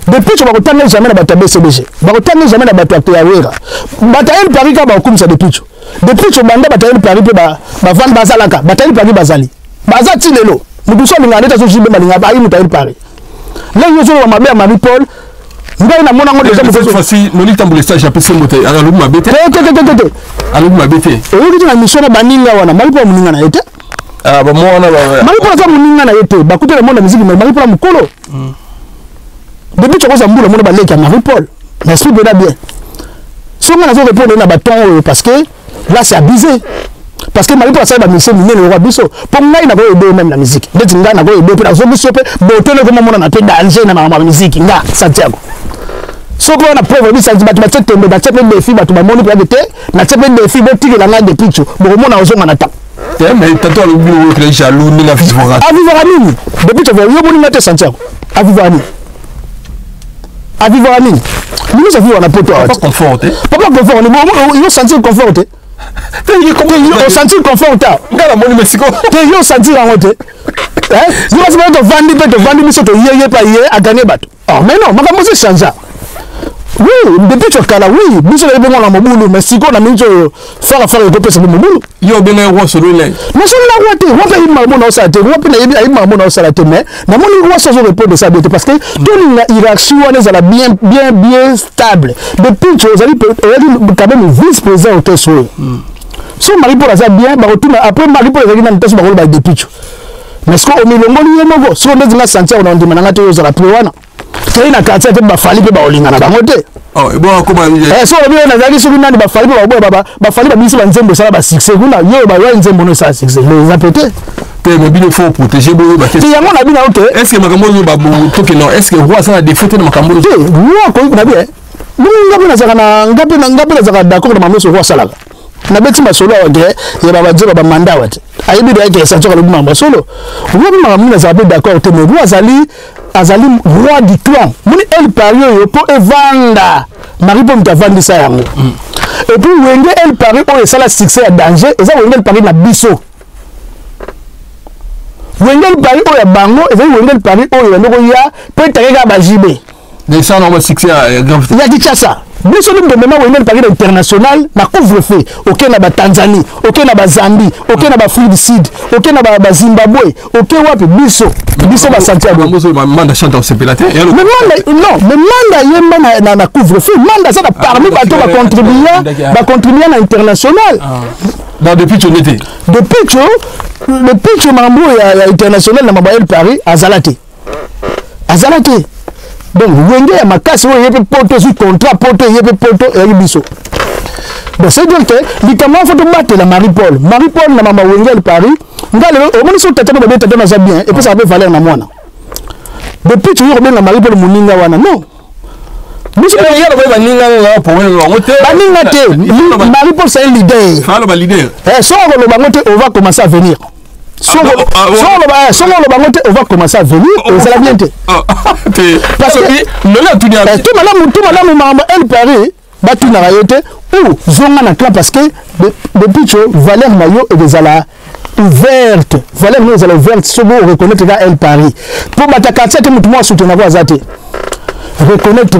depuis tu vas retourner jamais na bato BCBG va retourner jamais na bato ya Wera bato El Paris ka ba comme ça depuis tu banda bato El Paris ba vendre bazalaka bato El Paris bazali bazati lelo muduso linga ndeta so jibe malinga ba yimuta El Paris là yo zo wa mabe Marie-Paul ngai na mona ngo déjà cette fois-ci noli tambule stage apesi mote ala lu mabete ala lu mabete et yo kitu na mission na baninga wana Marie-Paul muninga na yete ba mona ba Marie-Paul za muninga na yete ba kutela mona muziki Marie-Paul mukolo depuis tu as mbula mona ba leki Marie-Paul mais c'est bien si on a répondre na baton parce que là c'est abusé parce que Marie-Paul ça ba mission minene le roi biso pour ngai na ko aider même la musique ndeti nga na ko aider pour zo biso pe botele ko mona na te danger na ma musique nga Santiago soko na preuve bi santi batu batete tembe ba tsepe des filles batu ba moni pour te na tsepe des filles botiki la nga de picho bo mona ozonga na ta mais tato le bureau que jaloux ni la fille vora vivre à nini depuis tu vois yo boni na te Santiago à vivre à nini à vivre à nini nous ça vivre na poto pas conforté papa confort ni yo sentir conforté yo sentir conforta ngala moni Mexico yo sentir en hote yo va se vendre biso to yeye pa yeye a gagner bato oh mais non makambo se changer oui depuis tu kala oui biso le bongo na mobulu mais siko na minjo fara ko pesa mobulu yo bena roi solo le mais solo la roi te roi pe imamo na osate roi pe na yebi imamo na osate mais na moni roi sans répondre ça bien parce que tout la hiérarchie wana za bien stable depuis tu as quand même vice-président au teso so Marie-Paul ça bien ba retourner après Marie-Paul ezali na teso ba ko ba depuis mais ce qu'on milongo ni yemogo so ndezi na santia on ndima na ngato yo za la plan tei na quartier te ba fali pe ba olinga na bango te oh e bon comment so bien na zali soki nani ba fali pe ba fali ba biso ba nzembo sala ba succès kuna yo ba yo nzembo no sa succès les apété te mobile faut protéger bo ba te yango na bina ok est-ce que makambo yo ba to que non est-ce que roi ça a défaut na makambo te roi ko na bien ngapi na zaka d'accord na mamoso roi sala na beti masolo wage ya baba djeba ba mandat wate ayibi de yake sancho ka lubuma masolo roi mamu na zabe d'accord te mais roi azali roi du clan muni El Paris yo po evanda Marie-Paul mutavandi sa yango et puis wenge El Paris o esala succès à danger eza wenge El Paris na biso Wengel Paris oyo ya bango ezali Wengel Paris oyo ndoko ya peut-être ka bajibe des ça on va succès grand ya Kinshasa biso nous demandons Wengel Paris international na couvre-feu OK na ba Tanzanie OK na ba Zambie OK na ba Afrique du Sud OK na ba Zimbabwe OK wapi biso ba Santiago manda chante au CPLAT mais manda yemba na couvre-feu manda ça parmi bato ba contribuer na international dans depuis tu étais depuis que mambo ya international na Wengel Paris azalate donc wenge ya makasi oyo yepe poto sur contrat poto yepe poto et biso donc c'est donc que litama faut battre la Marie-Paul na mama Wengel Paris ngale o moni so tata ba beta na za bien et puis ça va valeur na mwana depuis tu yo la Marie-Paul muninga wana non biso ba yero ba ninga la pour baninga te Marie-Paul c'est un leader falo ba leader so le bangote on va commencer à venir on va commencer à venir et ça la bien parce que tout madame elle Paris batu na rayote ou zonga na clan parce que depuis que Valère Mayo et des ala ouverte Valère nous ala ouverte so bon reconnaître ga elle Paris pour batakatsa te mutu moi soutenir kwa zate reconnaître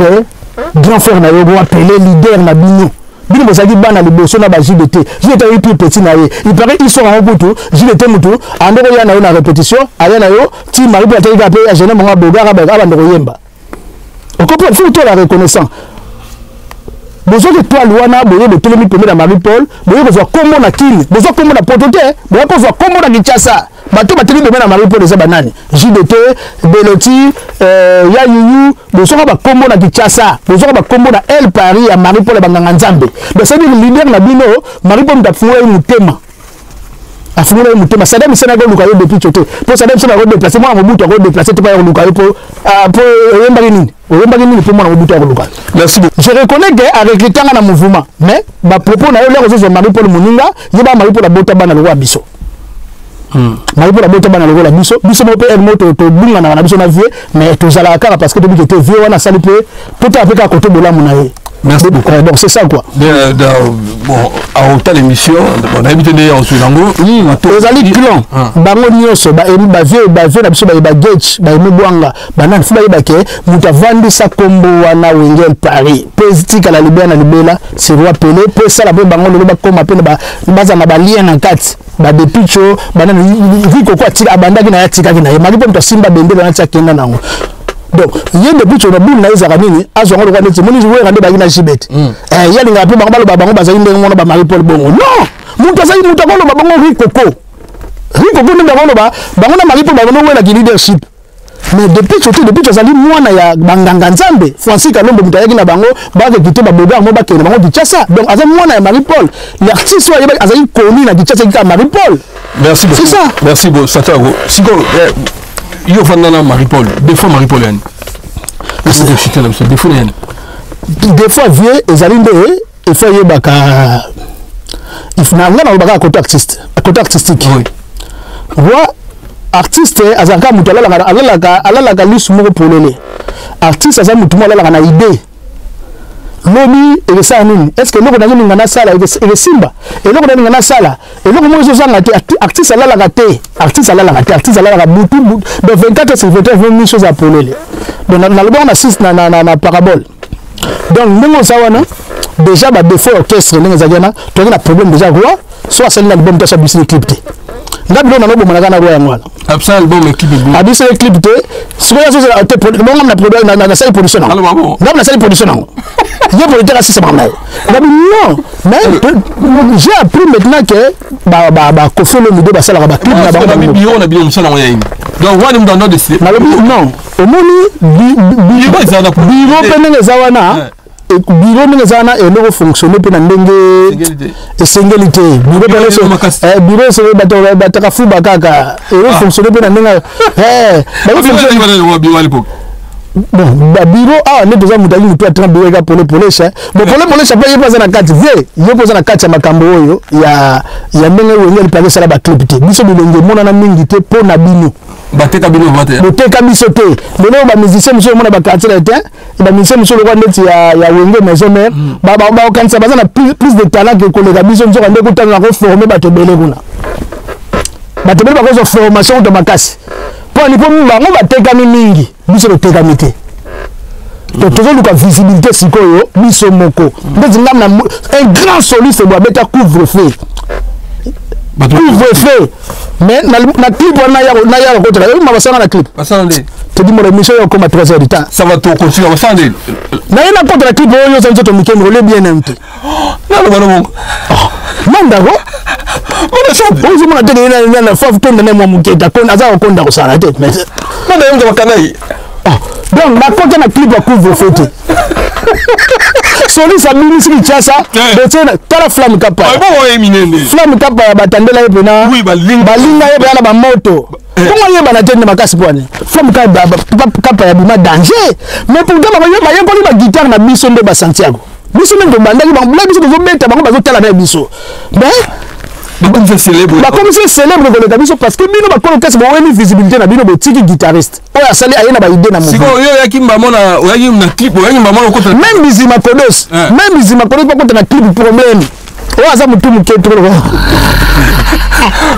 grand frère na yo bo appeler leader na bino bino bozaki bana liboso na ba JDT JDT plus petit na ye il paraît ils sont en butu JDT mutu andoko ya na yo na répétition aya na yo ti mari pour ateli ka pe ya jeune monga bogara ba ndoko yemba on comprend faut tout la reconnaissance besoin de toi wana boye de telemi pembe na Marie-Paul boye besoin comment na kini besoin comment na potote boye besoin comment na Kinshasa bato bateli pembe na Marie-Paul eza banani JDT Beloti ya yuyu besoin ba comment na Kinshasa besoin ba comment na El Paris ya Marie-Paul banganga nzambe donc c'est dire leader na bino Marie-Paul mtafuwa mutema afungula mutema Saddam Hussein go lukayo depuis choté pour Saddam Hussein go déplacer moi Mobutu go déplacer te pas lukayo pour yemba nini pour moi Mobutu go lukayo. Merci beaucoup. Je reconnais que avec le temps na mouvement mais ba propos na yo les zo Marie-Paul Muninga yeba Marie-Paul la bota bana lo biso Marie-Paul la bota bana lo biso mo pe el moto to bunga na biso na vie mais to zala kaka parce que depuis que te vie wana sali pe tout à fait à côté de la munaye. Merci beaucoup. Donc c'est ça quoi. Bon, à hôtel émission, on a invité des en Sulango. Les alliés clan. Bango nyos, ba vie na biso ba gauge, ba mebwanga, banan fuba yebake, muta vandi sa kombo wana Wengel Paris. Politique à la libéra na libela, c'est roi Pelé, pour ça la bango le ba koma pe ba baza na ba lien na kati. Ba depuis cho, banan viko kwa tika abandaki na yatika kina. Makipo mto simba bendela na tika kenda nango. Donc il y a des buts sur le bout na izarani azo ngolo kwa neti moni jouer rande ba ina jibet ya linga pe bango ba bango bazali ndenge ngona ba Marie-Paul bongo non muntu azali muntu akolo ba bango rikoko nde bango ba bango na Marie-Paul bango wela ki leadership mais depuis que azali mwana ya banganga nzambe Francis Kalombo mutu ayaki na bango ba ke kito ba boga mo ba ke bango Kinshasa donc azali mwana ya Marie-Paul l'artiste wa azali connu na Kinshasa ki Marie-Paul. Merci beaucoup. C'est ça. Merci beaucoup Satago siko il faut faire Marie-Paul des fois Marie-Paul des fois vieux et zalinde il faut yebaka il faut na ngana côté artistique oui roi artiste azaka mutu alalaka lusu moko polele artiste aza mutu mo alalaka na idée lobi et ça nini est-ce que loko nangi ngana sala et simba et loko nangi ngana sala et loko mo zozanga te artiste alalaka butu de 24 sur 24 20 choses à polele donc na lobo na 6 na parabole donc ndenge sawana déjà ba défaut orchestre ndenge zagana to na problème déjà quoi soit celle là l'album ta bisi clip te ngabilo na lobo manaka na roya ngwana absent album équipe abisi clip te sikoya so za te ngam na production na salle production ngam na salle production il y a pour dire assez ça mal non mais j'ai appris maintenant que ba Kofi Olomide ba sala ba clip na ba biro na biro msala moya donc wani mu dans décider non au moni biro penenge zawana biro ndenge zana eloko fonctionner pe na ndenge esengeli te biro se bataka fuba kaka eloko fonctionner pe na ndenge bon biro ne besoin mutali mutu atra biro ka pole cha bon pole cha pe yepoza na kati yepoza na kati ya makambo oyo ya ndenge Wengel Paris sala ba clip te biso bilenge mona na mingi te po na bino bateka bino vote boteka biso te lelo ba musicien monsieur mona ba quartier te ba musicien monsieur le roi ndeti ya Wenge maison mère ba kanisa baza na plus de talent que koleka biso nzo kande kutana ko former bato bele kuna bato bele bakozo formation de makasi po ni po bango batekami mingi biso totekami te tozoluka visibilité sikoyo biso moko ndezi ngam na un grand soliste bo abeta couvre-feu couvre-feu mais na clip wana ya ko tala ma basana na clip basande te di mo émission yo comme 3 heures du temps ça va tout continuer basande na ina contre la clip yo ça nzoto mikemi ole bien aimé non manda ko on a on mona te na fa futonda na mo muketa ko aza ko nda ko sala te mais nda yo ngakanai donc ma côté na clip couvre-feu te Soli sa ministre Tchassa de tala flamme kapa flamme kapa batandela ye pena balinga ye bana ba moto comment ye bana tende makasi poane flamme kapa ya bima danger mais pourtant ba ye ko ba guitare na biso nde ba Santiago biso nde bandaki ba biso zo beta bango bazo tala na biso mais comme c'est célèbre de l'établissement parce que bino ba kono kesi ba wemi visibilité na bino bo tiki guitariste oya sali ayena ba idée na mo siko yo yaki mbamona oyaki na clip oyaki mbamona ko même Bizima Kodos pas contre na clip problème oya za mutu muke trop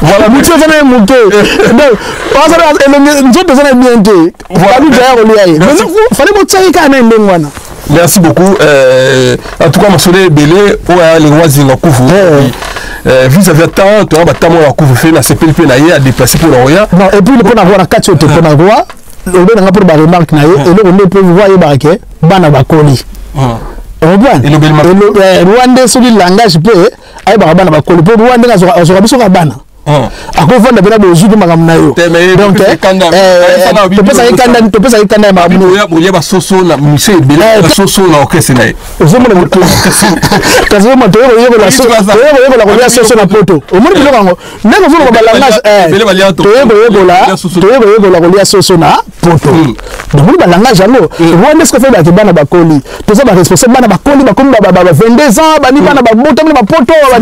voilà mutu za na muke donc oya za elonge nzoto za na bien te voilà du d'ailleurs oliaye mais fallait mo tsaka na ndengwana. Merci beaucoup. En tout cas, je suis belé les rois de vis-à-vis de temps, tu as tamo la couvre-feu na CPLP na à déplacer pour l'Orient. Non, et puis le pour avoir la 4 pour avoir le on a pour la remarque na et le on peut voir y barquer bana bakoli. Et le Rwanda sur le langage peut ay bana bakoli pour Rwanda azora biso ka bana. Akofanda bena bozu de makamna yo donc to pesa ikanda ma ya ba soso na mise bela soso na okese na ozomona mutu kazo moto yo la soso yo la kolia soso na poto omoni bilo kango ndeko zo ba langage to la kolia soso na poto donc ba langage yango Rwanda ce que fait ba bana bakoli to ça ba responsable bana bakoli bakomi ba 22 ans bani bana ba moto ba poto ba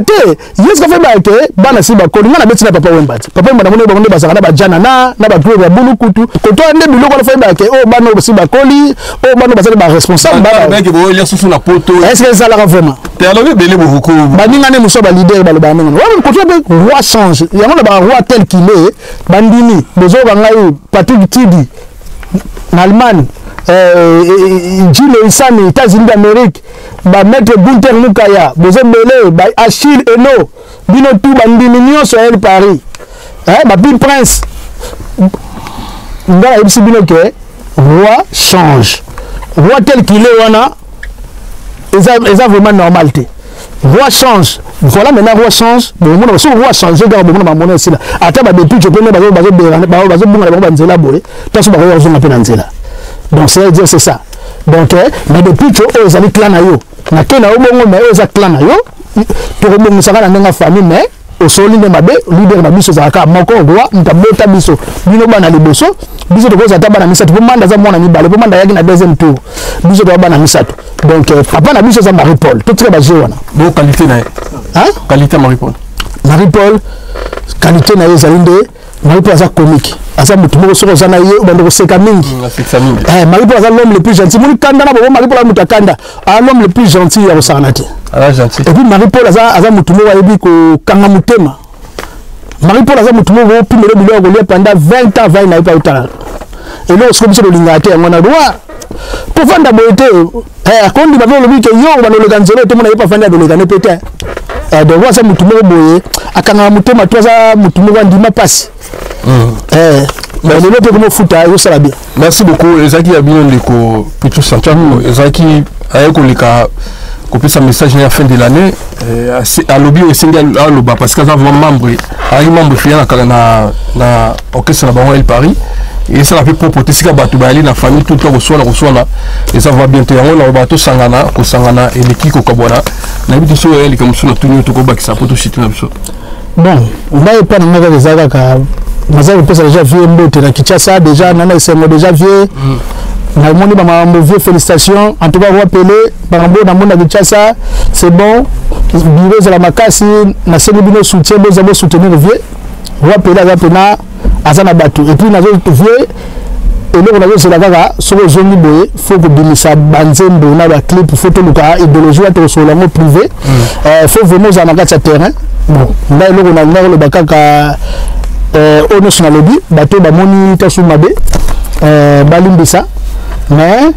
te yes que fait ba ke bana si bakoli ngana beti na papa wembati papa wembati mona bango basaka na bajana na ba groupe ya bulukutu koto ande biloko na fayba ke o bana si bakoli o bana basaka ba responsable bana ke bo ya susu na poto est-ce que ça la vraiment te alobi belé beaucoup baninga ne muso ba leader ba ba ngana wa koto be roi change yango na ba roi tel qu'il est bandini bezo bangai Patrick Tidi en Allemagne Gilles Isani États-Unis d'Amérique ba maître Gunther Mukaya bezo belé ba Achille Eno bino tout bandini nyonso ya Paris ba Bill Prince ngala ibisi bino ke roi change roi tel qu'il est wana eza vraiment normalité roi change voilà maintenant roi change bon mon so roi change ga bon na mona sila ata ba depuis je connais bazo bunga ba nzela boye taso ba yo zonga pe na nzela donc c'est ça donc mais depuis que eux ali clan na yo na kena obongo mais eux clan na yo to ko mo saka na nga famille mais au soli de mabe leader na biso zaka moko roi ntabota biso bino bana liboso biso to ko za tabana misatu po manda za mona mibale po manda yaki na deuxième tour biso to bana misatu donc papa na biso za Marie-Paul to très basé wana bo qualité na hein qualité Marie-Paul qualité na ezalinde Marie-Paul za comique asa mutu moko soko za na ye bando ko seka mingi Marie-Paul za l'homme le plus gentil moni kanda na bo Marie-Paul mutakanda l'homme le plus gentil ya osanati gentil et puis Marie-Paul aza mutu moko yebi ko kanga mutema Marie-Paul aza mutu moko pimele bilo ko lia pendant 20 ans 20 na pas autant et là on se linga te ngona droit pour vendre beauté akondi ba lo bi ke yo ba lo ganzelo to mona yepa fanda do le gané pété de voir ça mutu moko boye akanga mutema to za mutu moko ndima passe merci beaucoup ezaki ya bino ndeko Pichu Santiago ezaki ayeko leka kopesa message na fin de l'année à lobby esengi aloba parce que ça vraiment membre fier na orchestre na bango El Paris et ça la fait propre tesika bato ba ali na famille tout le temps reçoit et ça va bientôt yango na bato sangana ko sangana et l'équipe ko kabona na bitu so eli comme so na tuni to ko bakisa poto shit na biso bon on va pas na ngaka zaka ka Mazal peut déjà vieux mbote na Kinshasa déjà nana c'est déjà vieux na moni ba mauvais félicitations en tout cas rappeler bango na mona Kinshasa c'est bon bureau de la makasi na seli bino soutien bo zabo soutenir vieux rappeler na azana batu et puis na zo vieux eloko nazo c'est la kaka soko zongi boye faut que binisa banzembo na ba clip photo luka idéologie wa to solo ngo privé faut vraiment za na kati terrain bon nda eloko na ngalo le bakaka ono sona lobby bato ba moni tasu mabe balimbisa mais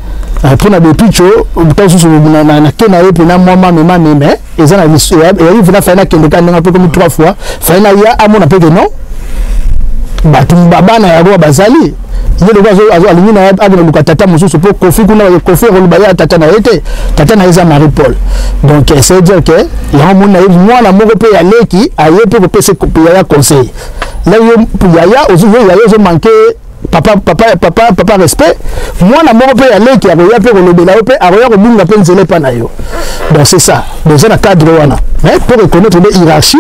pour na bepicho tasu so na kena yepe na mama mais ezana et il va faire na kende kan nga peu comme 3 fois fa na ya amona pe que non bato babana ya ro bazali yelo bazo alingi na abona lukatata mususu po kofi kuna kofi rolubaya tata na yete tata na eza Marie Paul donc c'est dire que ya mona moi na moko pe ya leki ayepe ko pese ko ya conseil là yo ya zo manquer papa respect moi na moko pe ya leki ya pe rolubela pe aroya ko bunga pe nzele pa na yo donc c'est ça déjà na cadre wana mais pour reconnaître les hiérarchies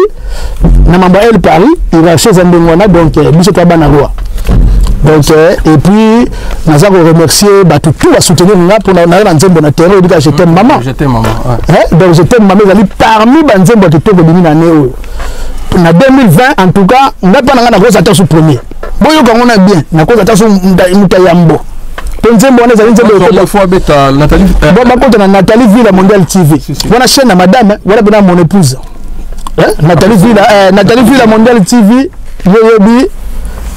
na mamba el Paris hiérarchie za ndengwana donc biso to bana roi. Donc et puis nous avons remercié tout à soutenir pour na nzembo na terrain je t'aime maman. Je t'aime maman. Donc je t'aime maman parmi banzembo to ko bimina neo. Na 2020 en tout cas n'a pas na cause attention premier. Boyo ka ngona bien na cause attention mutayambo. Nzembo na nzembo la fois beta Nathalie bon ma compte na Nathalie Villa Mondial TV. Voilà chaîne na madame voilà bien mon épouse. Nathalie Villa Mondial TV yebi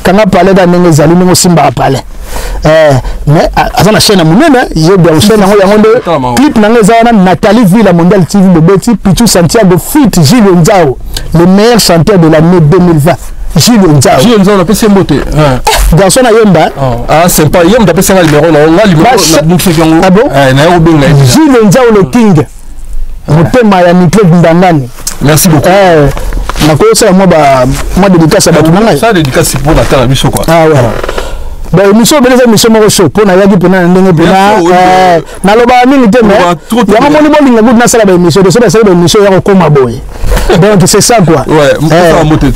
kanga parler da ndenge zali ngo simba parler mais azana chaîne munene yebi ya chaîne ngo yango clip na ngeza na Nathalie Villa Mondial TV Bobeti Pichu Santiago fit Gilles Nzao le meilleur chanteur de l'année 2020 Gilles Nzao la pese mbote garçon na yemba c'est pas yemba pese na numéro na numéro ah bon na yobenga Gilles Nzao le king motema ya Nicolas Ndangani merci beaucoup na ko ça moi dédicace à batuna ça dédicace pour la terre biso quoi ah ouais ben émission beleza émission mo show pour na yaki pona ndenge pona na loba mingi te mais ya mo ni bolinga good na sala ba émission de ça ba émission ya ko koma boy donc c'est ça quoi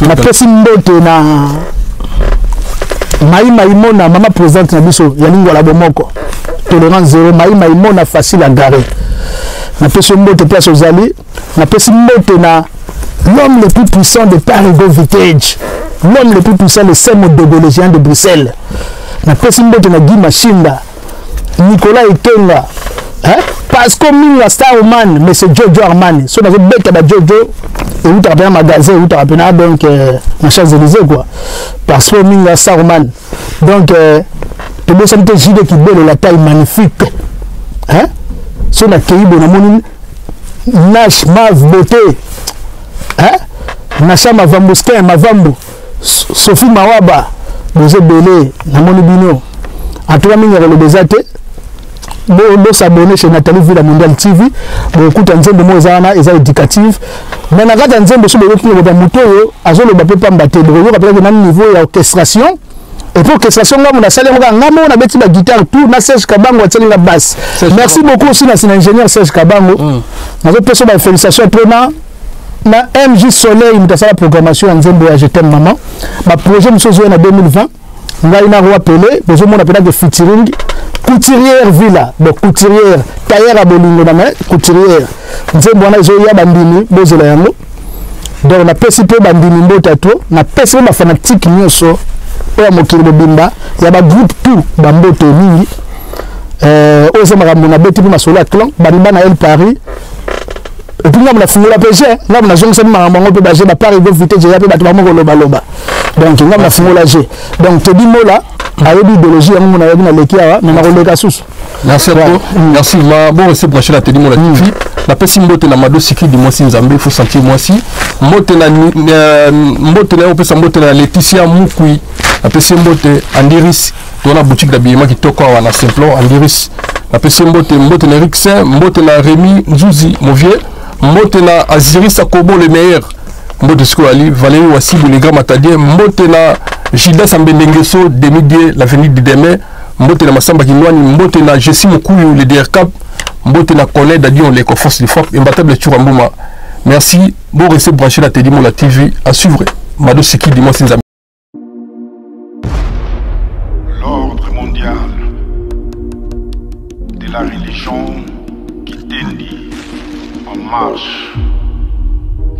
na pesi mbote na Maïmona mama présente na biso ya lingwa la bomoko tolérance zéro Maïmona facile à garer na pesi mbote place aux alliés na pesi mbote na l'homme le plus puissant de Paris-Go Vintage, l'homme le plus puissant de Semo de géant de Bruxelles. Na pesimbo de Guy Machinda, Nicolas Ekenga, parce que Minga Starman, mais c'est Jojo Armani. So na bête ba Jojo et où t'as un magasin où t'as appelé donc na Champs-Élysées quoi. Parce que Minga Starman. Donc tu dois sentir Gilles qui belle la taille magnifique. So na Keibo na moni Nash Mav beauté. Nasha Mavambuskin Mavambo Sophie Mawaba Boze Belé Namoni Bino en tout cas mingi le bezate bo s'abonner chez Nathalie Villa Mondial TV bo kuta nzembo mo ezana eza éducative mais na kata nzembo so bo ki ba moto yo azolo ba pepa mbate bo yo kapela na niveau ya orchestration et pour orchestration ngamu na sale ngamo na beti ba guitare tout na Serge Kabango ateli la basse merci beaucoup aussi na ingénieur Serge Kabango na zo peso ba félicitations prenant na MJ Soleil mutasa la programmation nzembo ya Je t'aime maman ma projet msozo na 2020 ngai na roi Pelé bezo mona pena de featuring couturière Villa donc couturière tailleur abolingo na mais couturière nzembo na zo ya bandini bozela yango donc na pesi pe bandini mbota to na pesi ba fanatique nyoso oya mokili bimba ya ba groupe tout ba mboto mingi oza makambo na beti pe masolo atlan bariba na El Paris et puis ngam la fungula PG ngam na zonga makambo ngo pe ba je ba Paris-Go Vintage ya pe ba tuma loba loba donc ngam la fungula G donc te di mola ayebi idéologie yango na yebi na lekia na koleka susu merci merci ma bon c'est branché la te di mola TV la pesi mbote na mado siki di mosi nzambe faut sentir mosi mbote na opesa mbote na Laetitia Mukui la pesi mbote Andiris tona boutique d'habillement qui toko na Simplon Andiris la pesi mbote na Rixin mbote na Rémi Nzuzi mon vieux mbote na Aziris Akobo le meilleur mbote Skolali Valérie Wassibou les grands matadiens mbote na Gilda Sambendengeso Demidie l'avenue de demain mbote na Masamba Kinwani mbote na Jessie Mokuyu le DRCAP mbote na Colin Dadion les forces de frappe imbattable Churambuma merci bon rester branché la Tédimo la TV à suivre Mado Siki dimanche Nzambe. L'ordre mondial de la religion Kitendi en marche,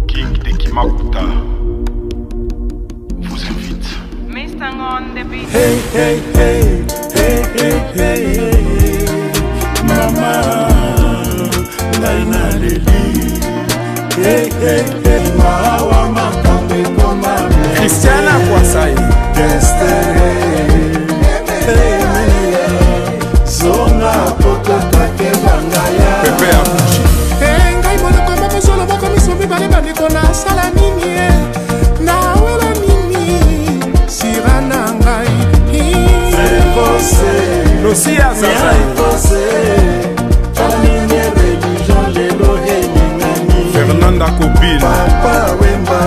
King de Kimakuta vous invite. Mr. On the beat. Hey, hey, hey, hey. Mama ngai naleli mawa makambe koma Christiana Kwasai zonga potokake bangaya Pepe Akuchi ngai monoko moko zolo moko miso mibale bandeko nasala nini nawela nini sira na ngai Lucia Zazai Fernanda Kopil Papa Wemba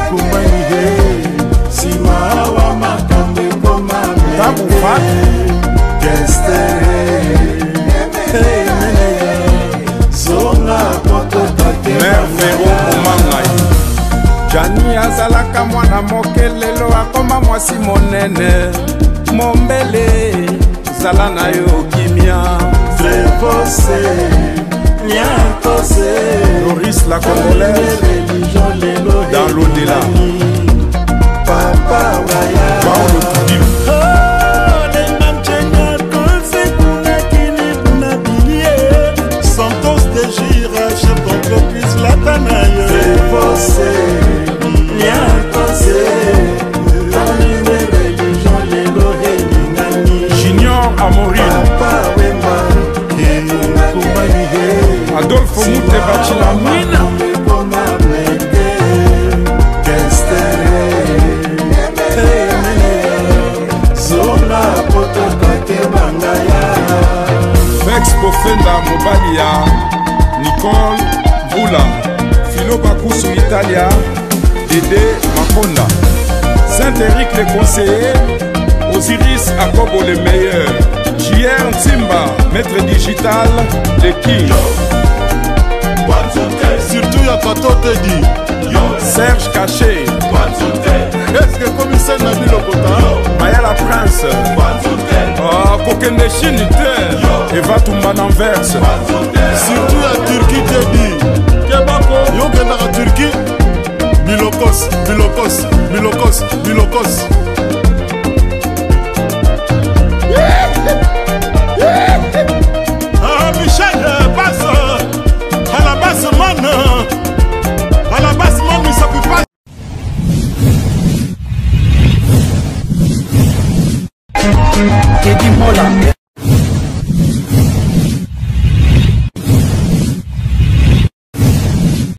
Kumani Sima wa makambe koma Tabu Fat Mère Véro Omangai Jani azalaka mwana moke lelo akoma mwasi monene Mombele zala na yo kimia Loris la Congolaise dans l'au-delà Paolo Tudim Santos de Gira, chef d'entreprise latanaye Junior Amorine Adolfo Mute Bachilamina Vex Bofenda Mobalia Nicole Bula Philo Bakusu Italia Dédé Makonda Saint-Éric les conseillers Osiris Akobo les meilleurs JR Ntimba Maître digital les King surtout ya Pato Tedi Serge Caché est-ce que commissaire Nabi Lokota Maya la Prince Kokende Chine Eva Tumba Nanverse surtout ya Turquie Tedi Kebako yokendaka Turquie Bilokos Michel passe à la basse man mais ça peut pas Teddy Mola